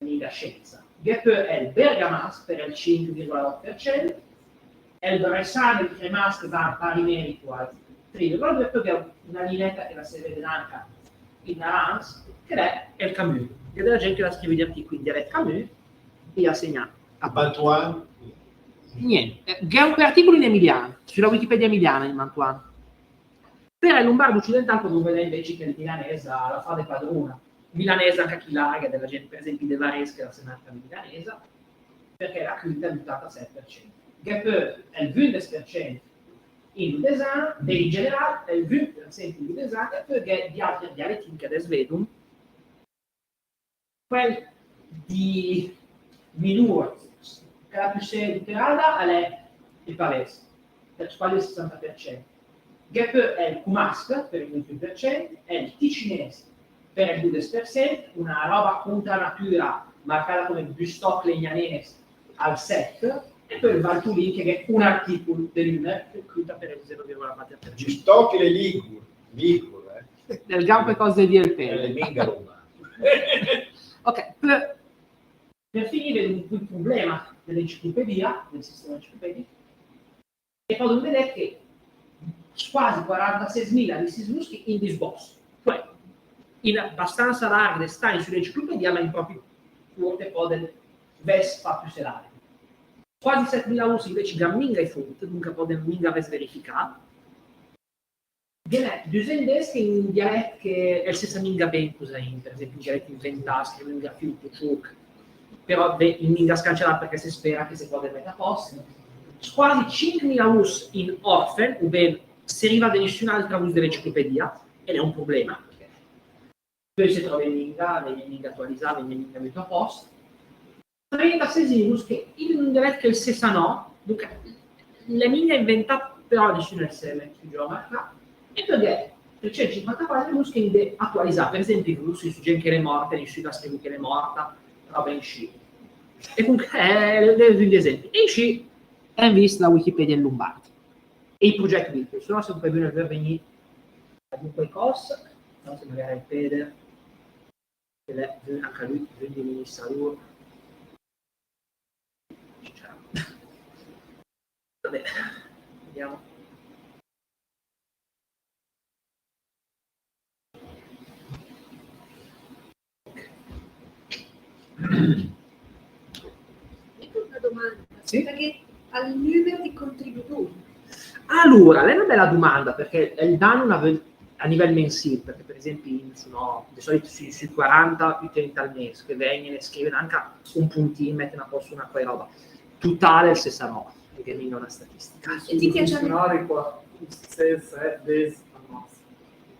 mica scienza. Che è il bergamasco per il 5,8%, è il bresciano e il cremasco va pari merito al 3,2%, perché è una linetta che la si vede anche in arancio, che è il Camus. Che della gente che la scrive di articoli in dialetto Camus e la segna a Mantuan? Niente, che è un articolo in emiliano, sulla Wikipedia emiliana in Mantuan. Per il lombardo occidentale, come vedete invece che il milanese la fa de padrona. Milanese anche a chi larga, della gente, per esempio, De Vares, che la senata milanese, perché la quinta è l'87%. Che poi è il 20% in design, in generale, è il 20% in design, e poi che di altri dialetti che adesso vedo, quel di minore, che la più serata è il palese, per quale il 60%. Che poi è il Kumask per il 21%, è il ticinese per il 2%, una roba contra natura marcata come Bustock legnanese al 7%, e poi il Valtulin che è un articolo dell'UNER che chiude per il 0,4%. Bustock e Ligur, Del gampo e cose di il pelo. Le minga romane. Ok, per finire il problema dell'enciclopedia, del sistema enciclopedico, e poi vedete che quasi 46.000 di sismuschi in disbosso, cioè in abbastanza larghe stanno sull'enciclopedia, ma in proprio corte poi del Vespa più selare. Quasi 7.000 usi invece gamminga e fonte, dunque poi del minga ves verificato. Viene dusendesche in dialetto che è il stesso minga ben così, per esempio in dialetto inventati, minga fiuto, ciuc, però il minga scancellato perché si spera che si può metà posto. Quasi 5.000 us in orfen, o ben si arriva da nessun'altra us dell'enciclopedia, ed è un problema, perché poi si trova in minga attualizzata, in minga metà posto. 36 us che in un dialetto che il stesso no, dunque le minga inventate però nessuno SM più geometra, e perché 354 us che attualizzate, per esempio i russi su gente che è morta, in sud a scrivere che è morta, roba in sci. E comunque degli esempi. E in sci è visto la Wikipedia in lombardo. E i progetti di se no se poi viene per venire a qualcosa, no, se magari il Peder, che è anche lui, quindi mi saluto. Vabbè, vediamo. Ecco una domanda. Sì? Perché al numero di contributori. Allora, lei è una bella domanda, perché il danno a livello mensile, perché per esempio sono di solito sui 40 utenti al mese che vengono e scrivono anche un puntino, mettono a posto una quella roba. Totale il 69, perché non è una statistica. E ti piace qua?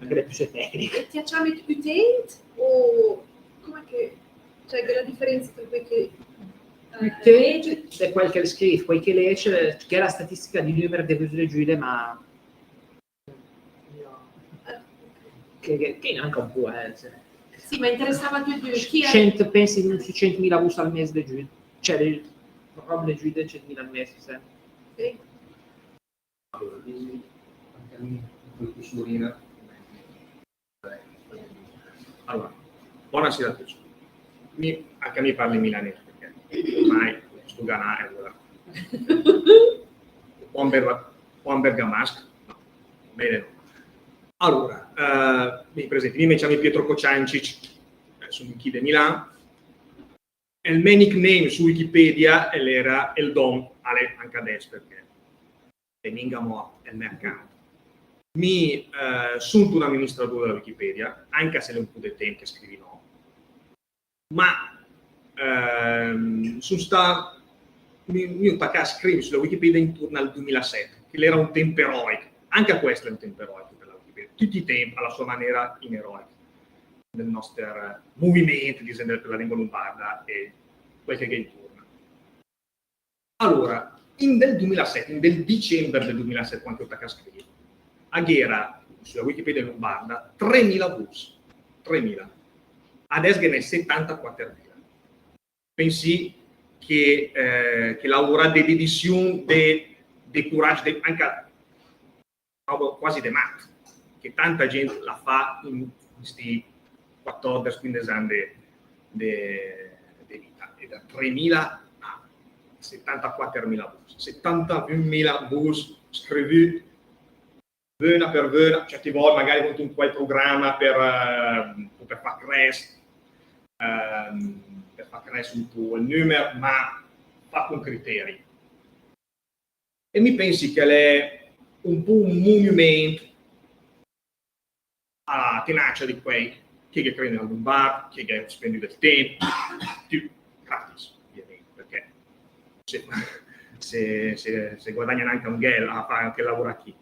Anche le più tecniche. E ti piace met utente o come che c'è la differenza tra quel che Utente è quel che scrive, quel che legge, che è la statistica di numero di visite giude, ma che neanche un po', Sì, ma interessava più di chi è 100, pensi su 100.000 bus al mese di giude, cioè proprio le giude 100.000 al mese, sì. Sì. Allora, buonasera a tutti. Anche a me parli milanese, perché ormai sto ganare, buon bergamasco, no, bene no. Allora, mi presenti, mi chiamo Pietro Kociancic, sono chi di Milano, e il mio nickname su Wikipedia era il Dom, anche adesso, perché teningamo il mercato. Mi sono un amministratore della Wikipedia, anche se è un po' di tempo che scrivi no, ma sono stato io a scrivere sulla Wikipedia intorno al 2007, che era un tempo eroico, anche questo è un tempo eroico per la Wikipedia, tutti i tempi alla sua maniera in eroico del nostro movimento di per la lingua lombarda e quel che è intorno. Allora, nel 2007, nel dicembre del 2007, quando ho a scrivere, era sulla Wikipedia lombarda 3.000 bus, 3.000. Adesso ne è 74.000. Pensi che lavora dell'edizione di coraggio, anche quasi de mat, che tanta gente la fa in questi 14-15 anni di vita, e da 3.000 a 74.000 bus, 71.000 bus scritti vena per vena, certe volte magari con un quel programma per far crescere un po' il numero, ma fa con criteri. E mi pensi che è un po' un monumento alla tenacia di quei che credono al bar, che spendono del tempo, più gratis, ovviamente, perché se guadagnano anche un gel a fare anche il lavoro qui.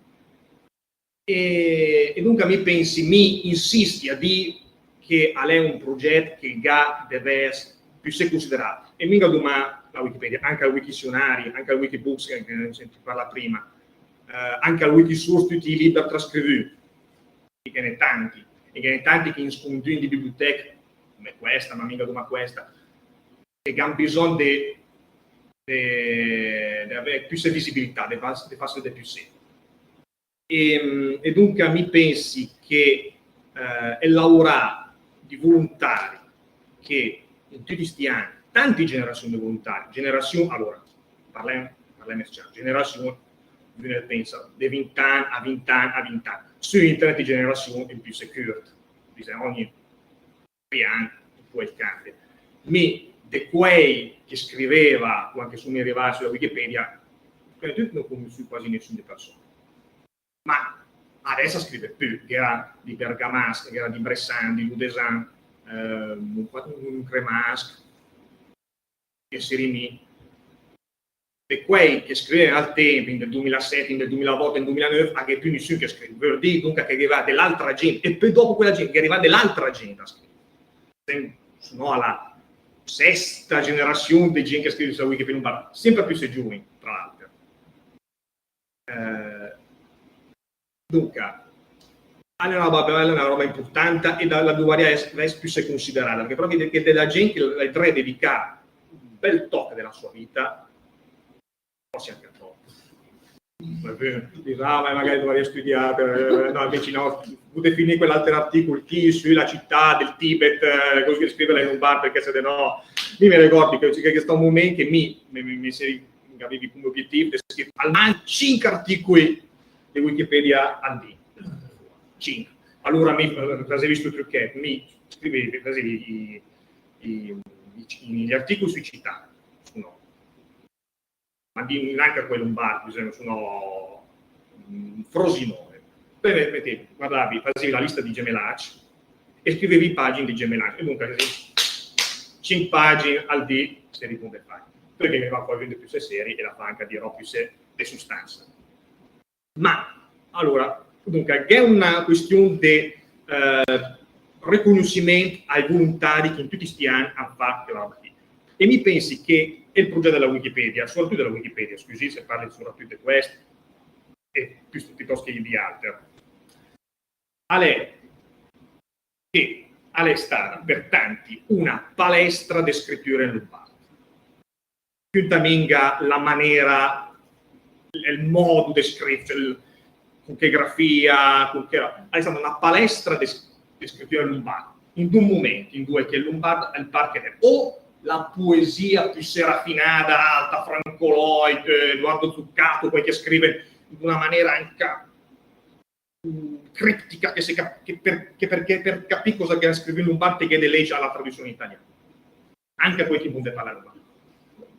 E dunque mi insisti a dire che è un progetto che deve essere più considerato. E mica domani la Wikipedia, anche al Wikizionari, anche al Wikibooks, che ne senti parlare prima, anche al Wikisource, tutti i libri trascritti, e che ne tanti, che in sconduti di biblioteche, come questa, ma mica domani questa, che hanno bisogno di avere più visibilità, di farsi vedere più serio. E dunque mi pensi che è lavorare di volontari che in tutti questi anni, tante generazioni di volontari, allora, parliamo generazioni, pensa, da 20 anni a 20 anni a 20 anni, su internet di generazioni è più secure, ogni 3 anni poi cambia. Mi, di quei che scriveva, o anche su mi arrivava sulla Wikipedia, non conosco quasi nessuna persona. Ma adesso scrive più, che era di Bergamasco, che era di Bressan, di Ludesan, un Cremasco, che si rimì. E quei che scrivevano al tempo, nel 2007, nel 2008, nel 2009, anche più nessuno che scrive. Vuol dire dunque che arriva dell'altra gente, e poi dopo quella gente che arriva dell'altra gente a scrivere. Sono alla 6ª generazione di gente che scrive sulla Wikipedia, sempre più giovani, tra l'altro. Dunque, è una roba importante e la dovrà essere più considerata, perché proprio che della gente che deve dedicare un bel tocco della sua vita, forse anche troppo. Magari dovrei studiare, no, invece no, potete finire quell'altro articolo qui sulla città del Tibet, così scriverla in un bar, perché se no, mi ricordo che sto un momento che mi avevi come obiettivo di scrivere almeno 5 articoli di Wikipedia al dì. 5. Allora mi facevi questo trucchetto, mi scrivevi, facevi gli articoli sui citati sono, ma neanche quelli lombardi, sono Frosinone. Poi facevi la lista di gemellacci e scrivevi pagine di gemellacci, e dunque 5 pagine al D se risponde pagine. Poi veniva poi più se seri e la fanca dirò più se de sostanza. Ma allora, dunque, è una questione di riconoscimento ai volontari che in tutti questi anni hanno fatto la roba lì. E mi pensi che è il progetto della Wikipedia, soprattutto della Wikipedia, scusi se parli soprattutto di questo e piuttosto che di altro, è stata per tanti una palestra di scrittura in lombardo. Più taminga la maniera, il modo di scrivere, con che grafia, è stata una palestra di scrittura in lombardo, in due momenti, in due che il lombardo è il parque o la poesia più serafinata, alta, Franco Lloyd, Edoardo Zuccato, poi che scrive in una maniera anche criptica, perché per capire cosa che scrive in lombardo che legge alla traduzione italiana. Anche poi chi vuole parlare lombardo.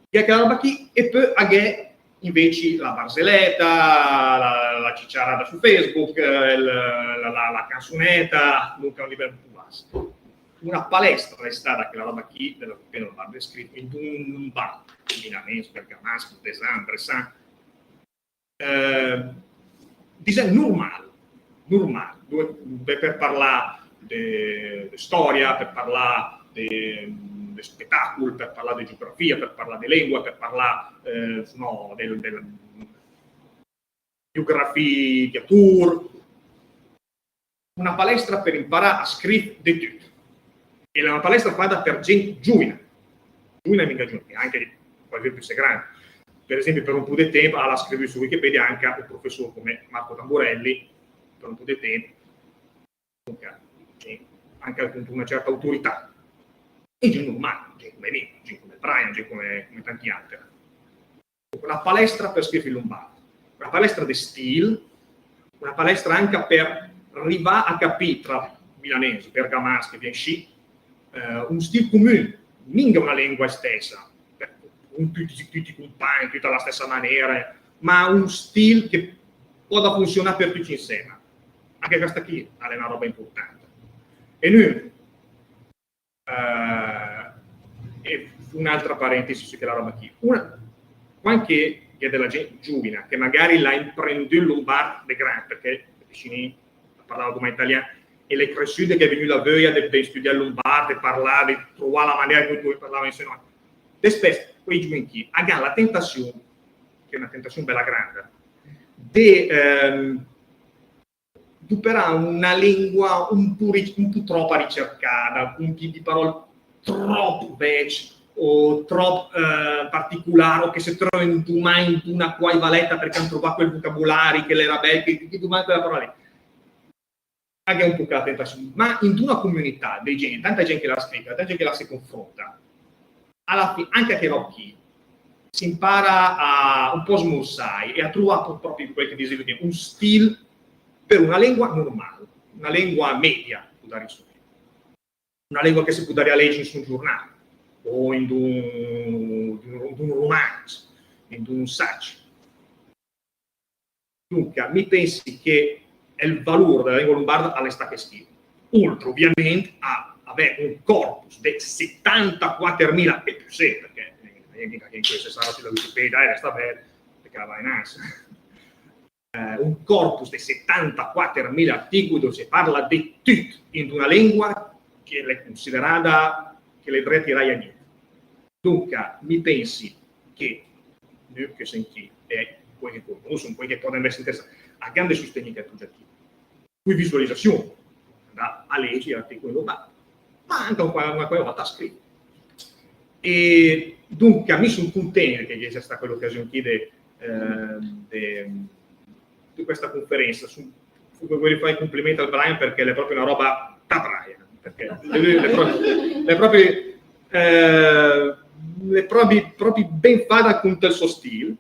Che la roba qui, e poi aghe invece la barzelletta, la cicciarata su Facebook, la canzonetta, dunque a un livello più basso. Una palestra è stata che la roba qui della Wikipedia Lombardo è scritto in un bar, milanese, bergamasco, Desan, Bressan, normale, per parlare di storia, per parlare di spettacolo, per parlare di geografia, per parlare di lingua, per parlare della geografia di tour. Una palestra per imparare a scrivere di tutto. E è una palestra fatta per gente giovane, mica giovane, anche qualche più se grande. Per esempio, per un po' di tempo ha scritto su Wikipedia anche un professore come Marco Tamburelli, per un po' di tempo, anche con una certa autorità. E gente normale, gente come me, gente come Brian, gente come tanti altri. Una palestra per scrivere il lombardo, una palestra di stile, una palestra anche per arrivare a capire tra milanesi, bergamaschi, bianchi, un stile comune, mica una lingua stessa, tutti i compagni, tutta la stessa maniera, ma un stile che può funzionare per tutti insieme. Anche questa qui è una roba importante. E noi, e un'altra parentesi su quella roba qui, anche che è della gente giovane, che magari l'ha imprenduto in lombardo di grande, perché vicini parlava come italiano, e le cresciute che è venuta la voglia di studiare lombardo, di parlare, di trovare la maniera in cui parlava insieme. E spesso quei giovani hanno la tentazione, che è una tentazione bella grande, di operare una lingua un po' troppo ricercata, un tipo di parole troppo vecchie o troppo particolari, o che si trova in una quai valetta perché hanno trovato quel vocabolario che era bello, che domani quella parola lì. Anche un po' la tentazione, ma in una comunità dei gente, tanta gente che la scrive, tanta gente che la si confronta, alla fine, anche a che occhi, si impara a un po' smorzare e a trovare proprio quel che dicevo, un stile per una lingua normale, una lingua media, una lingua che si può dare a leggere su un giornale, o in un romanzo, in un saggio. Dunque, mi pensi che il valore della lingua lombarda all'està che scrive. Oltre, ovviamente, a avere un corpus di 74.000 e più sé, perché mica che in questo sarà sulla Wikipedia, resta bene, perché la va in ansia. Un corpus di 74.000 articoli dove si parla di tutto in una lingua che è considerata che le dovrebbe a niente. Dunque, mi pensi che noi che senti e quelli che conoscono, quelli che possono essere interessati, a grande sostegno del progetto, qui visualizzazione, a leggere l'articolo lombardo, ma anche una volta a scrivere. E dunque, mi sono contento che sia stata quell'occasione qui di questa conferenza. Voglio fare i complimenti al Brian perché è proprio una roba da Brian, perché è proprio ben fatta con il suo stile,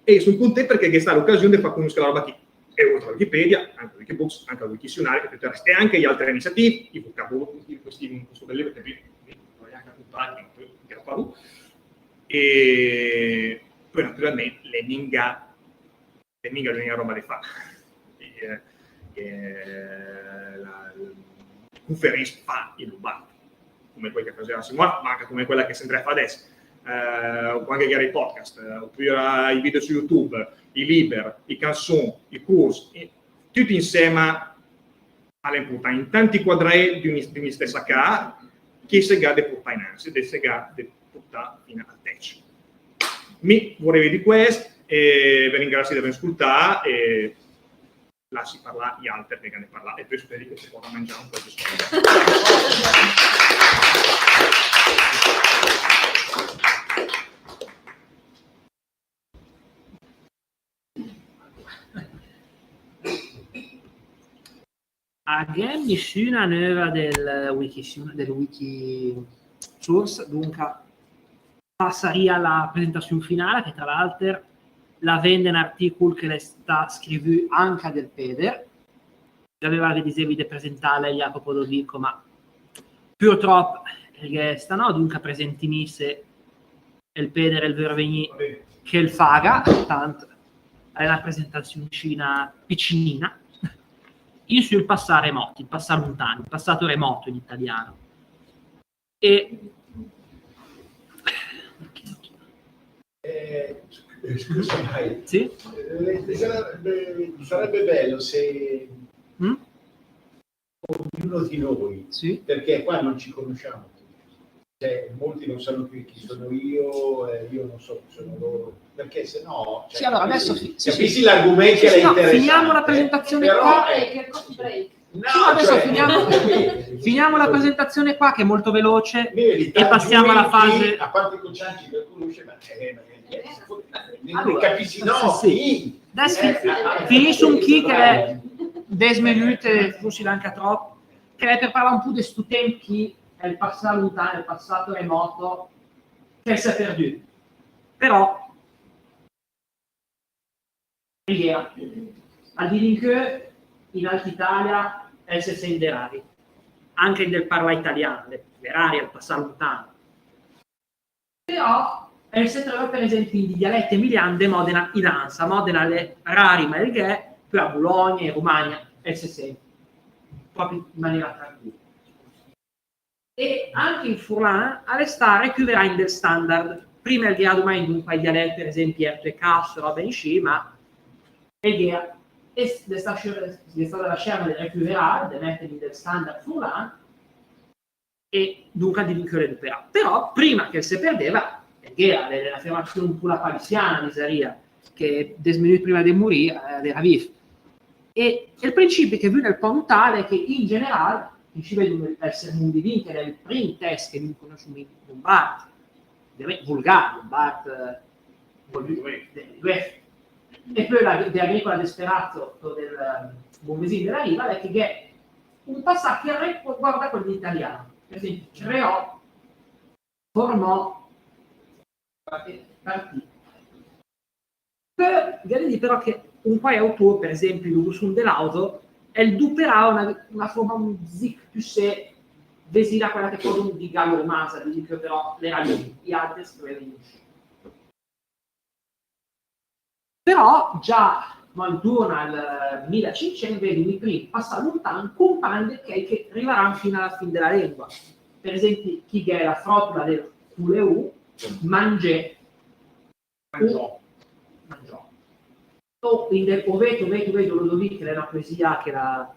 e sono contento perché è stata l'occasione di far conoscere la roba qui. E oltre a Wikipedia, anche a Wikibooks, anche al Wikizionario, e anche gli altri iniziativi, i vocaboli, questo bel libro che vi voglio anche comprare, Padù. E poi naturalmente l'unica roba da fare. La conferenza fa in Lombardo, come quella che faceva Simone, ma anche come quella che si andrà a fare adesso, o anche i podcast, oppure i video su YouTube, i liber, i canzoni, i corsi, tutti insieme all'importante, in tanti quadri di una stessa cara, che si ga di portare in ansia, di si ga di portare fino a te. Mi vorrei di questo, e vi ringrazio di aver ascoltato, e lasci parlare gli altri che ne parlare, e poi spero che si possa mangiare un po' di soldi. Abbiamo nessuna nuova del wiki source, dunque passaria alla presentazione finale, che tra l'altro la vende un articolo che le sta scrivendo anche del Peder. Aveva dicevi di presentare Jacopo Lovico, ma purtroppo resta, no? Dunque presentimi se il Peder e il Vervegni che il faga, tanto è una presentazione piccinina. Io sul passare remoto, il passare lontano, il passato remoto in italiano. E scusa, mai. Sì? Sarebbe bello se ognuno di noi, sì? Perché qua non ci conosciamo, cioè, molti non sanno più chi sono io non so chi sono loro, perché se no, cioè, sì, allora adesso capisci l'argomento che è interessante. Finiamo la presentazione però, qua. No, Adesso cioè, finiamo la presentazione qua che è molto veloce e passiamo alla fase. A parte i Cocianci che conosce, ma allora, capisci, no? Sì. Adesso finisce un chi che è 10 minuti, forse anche troppo, che è per parlare un po' di questo tempo che è il passato lontano, il passato remoto, che si è perduto. Però, al di che in Alta Italia si sente rari, anche del parla italiano, le rari al passato lontano. Però, si trova per esempio in dialetto emiliano di Modena in Ansa, Modena le rari ma il che, poi a Bologna e Romagna si sente proprio in maniera tranquilla. E anche in Furlan all'estare recupererà in del standard. Prima il grado mai in un paio di dialetti, per esempio Erto e Casso, roba in sci, ma il GEA è stata la scelta di recuperare, di mettere in del standard Furlan e dunque di recuperare. Però prima che si perdeva, il GEA era l'affermazione un po' la palisiana di Zaria, che 10 minuti prima di morire era vivo. E il principio che viene nel pontale è che in generale il cibo deve essere un divino, che è il primo test che non conosciamo in Lombard, vulgare, Lombard, e poi dell'agricola desperato del Buonvesino della Riva è che è un passaggio che guarda quello italiano, per esempio creò, formò, partì. Per dire però che un paio autore, per esempio l'Urusun dell'auto, è il duperà una forma un zic più se vesira quella che poi un di Gallo Masa, di che però le ragioni, gli altri scrivevano. Però già intorno al 1500 vedi i primi passare lontano compagni che arriveranno fino alla fine della lingua. Per esempio, chi è la frottula del Culeu mangiò. O vedo Ludovic, che è una poesia che la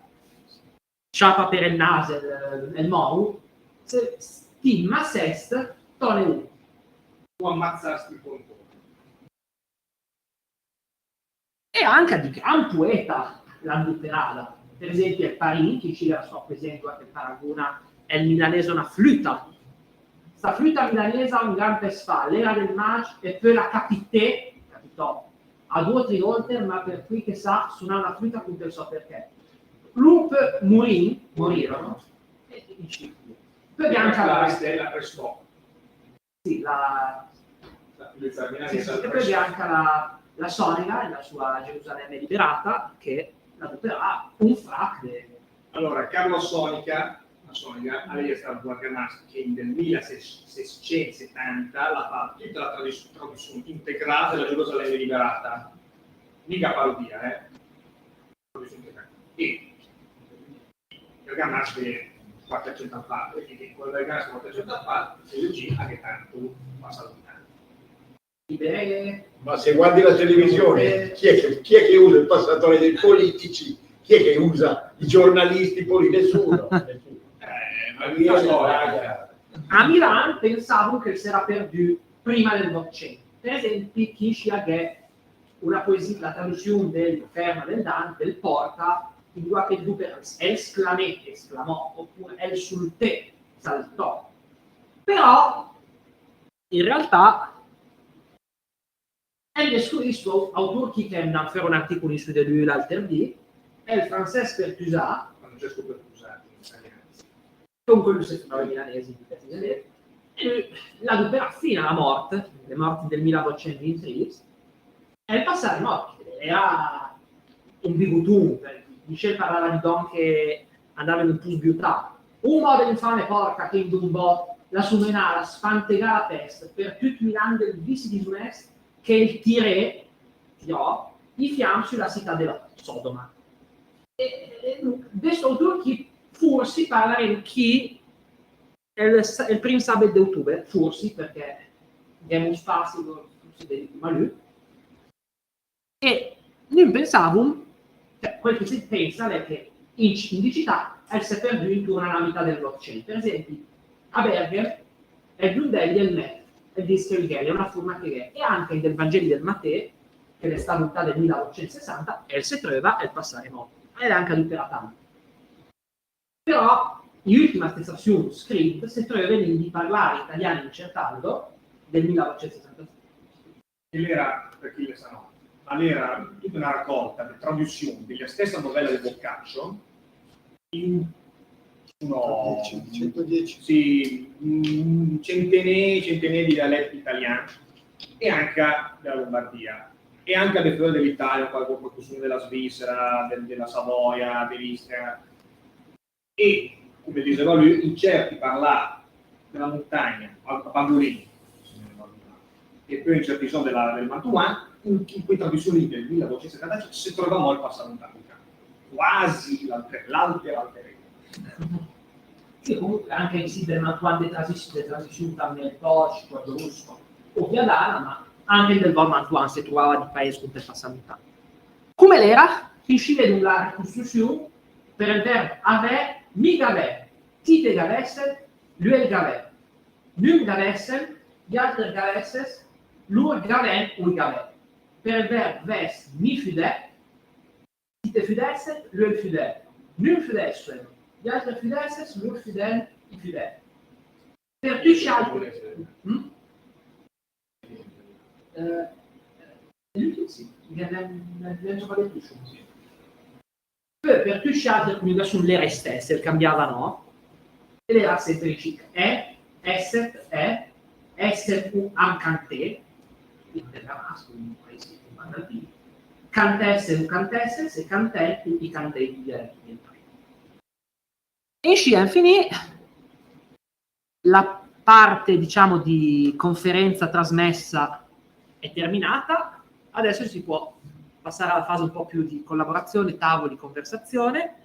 sciapa per il naso il mou, stimma sest tone u. Tu ammazzasti il conto. E anche di gran poeta l'anduperada. Per esempio il Parini, che ci la sua poesia che paragona è il milanese una flûta. Sta flûta milanese ha un gran pesfà, l'era del match e poi la capitò a 2 o 3 volte, ma per cui che sa suonare una flûta non so perché. L'up morirono e poi bianca la stella restò. Sì, e poi bianca la Sonica nella sua Gerusalemme liberata che la doperà un frac. Allora, Carlo Sonica alla Strasbourg Argamaschi, che nel 1670 l'ha fatto tutta la traduzione integrata della Gerusalemme liberata, mica parodia, e Argamaschi qualche cento fa, perché quello del Argamaschi qualche cento fa, se leggi anche tanto passa lontano. Ma se guardi la televisione, chi è che usa il passatore dei politici? Chi è che usa i giornalisti politici? Nessuno. A Milan pensavo che si era perduto prima del Novecento. Per esempio, chi sceglie una poesia, la traduzione del Ferma del Dante, del Porta, in qualche dubbio, esclamò, oppure el sul te, saltò. Però, in realtà, è descritto autore qui aime d'en faire un articolo su de lui l'alter dit, è il Francesco Pertusat, Francesco Pertusat, in italiano. con quello che sono i milanesi, e la dupera fino alla morte, le morti del 1823, è il passare morti. Era un bigotun, Michel parlava di don che andava in un pus biutato. Un modo infame porca che indumbò la sumenara sfantegà la peste per tutti Milan del vici di Sunest che il tirò i fiamme sulla città della Sodoma. Questo autore che forse parleremo chi è il primo sabato di ottobre, forse perché abbiamo un spazio ma lui. E noi pensavamo, cioè, quel che si pensa è che in indicità è si è perduto intorno alla metà del Novecento. Per esempio, a Berger è il Blundelli e il Met, il Discherighelli, è una forma che è anche del Vangeli del Matteo, che è stata del 1860, e si trova il passare morto. Ed è anche adoperata. Però, l'ultima attestazione scritta si trova di parlare italiano in Certaldo del 1860. Era, per chi le sa no, ma era tutta una raccolta di traduzioni della stessa novella del Boccaccio in 110. Sì, centinaia di dialetti italiani e anche della Lombardia e anche a definizione dell'Italia, qualcuno della Svizzera, della Savoia, dell'Istria. E, come diceva lui, in certi parlati della montagna, a Pangolini, e poi in certi sono del Mantuan, in quei traduzioni del 1875 si trovava il passato quasi l'alter. Sì, comunque anche in sì del Mantuan de transizione nel Porci, quello russo, o Viadana, ma anche del Vol Mantuan si trovava di paese con il passato. Come l'era, si scende una ricostruzione per il verbo ave, mi gave, ti te gavesse, lui il gave, lui gavesse, gli altri gavesse, lui gave, lui gave. Per il verbo ves, mi fide, ti te fidesse, lui il fide, lui fidesse, gli altri fidesse, lui fide, i fide. Per tutti gli altri. Sì, per tutti gli altri comunicazioni l'era stessa, il cambiava no, e l'era sempre cic esset, ancante, cantesse, e cantè, tutti i cantelli diretti del paese. E sci infine la parte, diciamo, di conferenza trasmessa è terminata, adesso si può passare alla fase un po' più di collaborazione, tavoli, conversazione.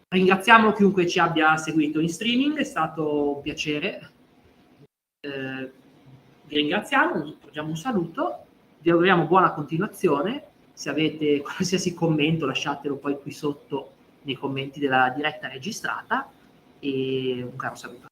Ringraziamo chiunque ci abbia seguito in streaming, è stato un piacere. Vi ringraziamo, facciamo un saluto, vi auguriamo buona continuazione. Se avete qualsiasi commento lasciatelo poi qui sotto nei commenti della diretta registrata e un caro saluto.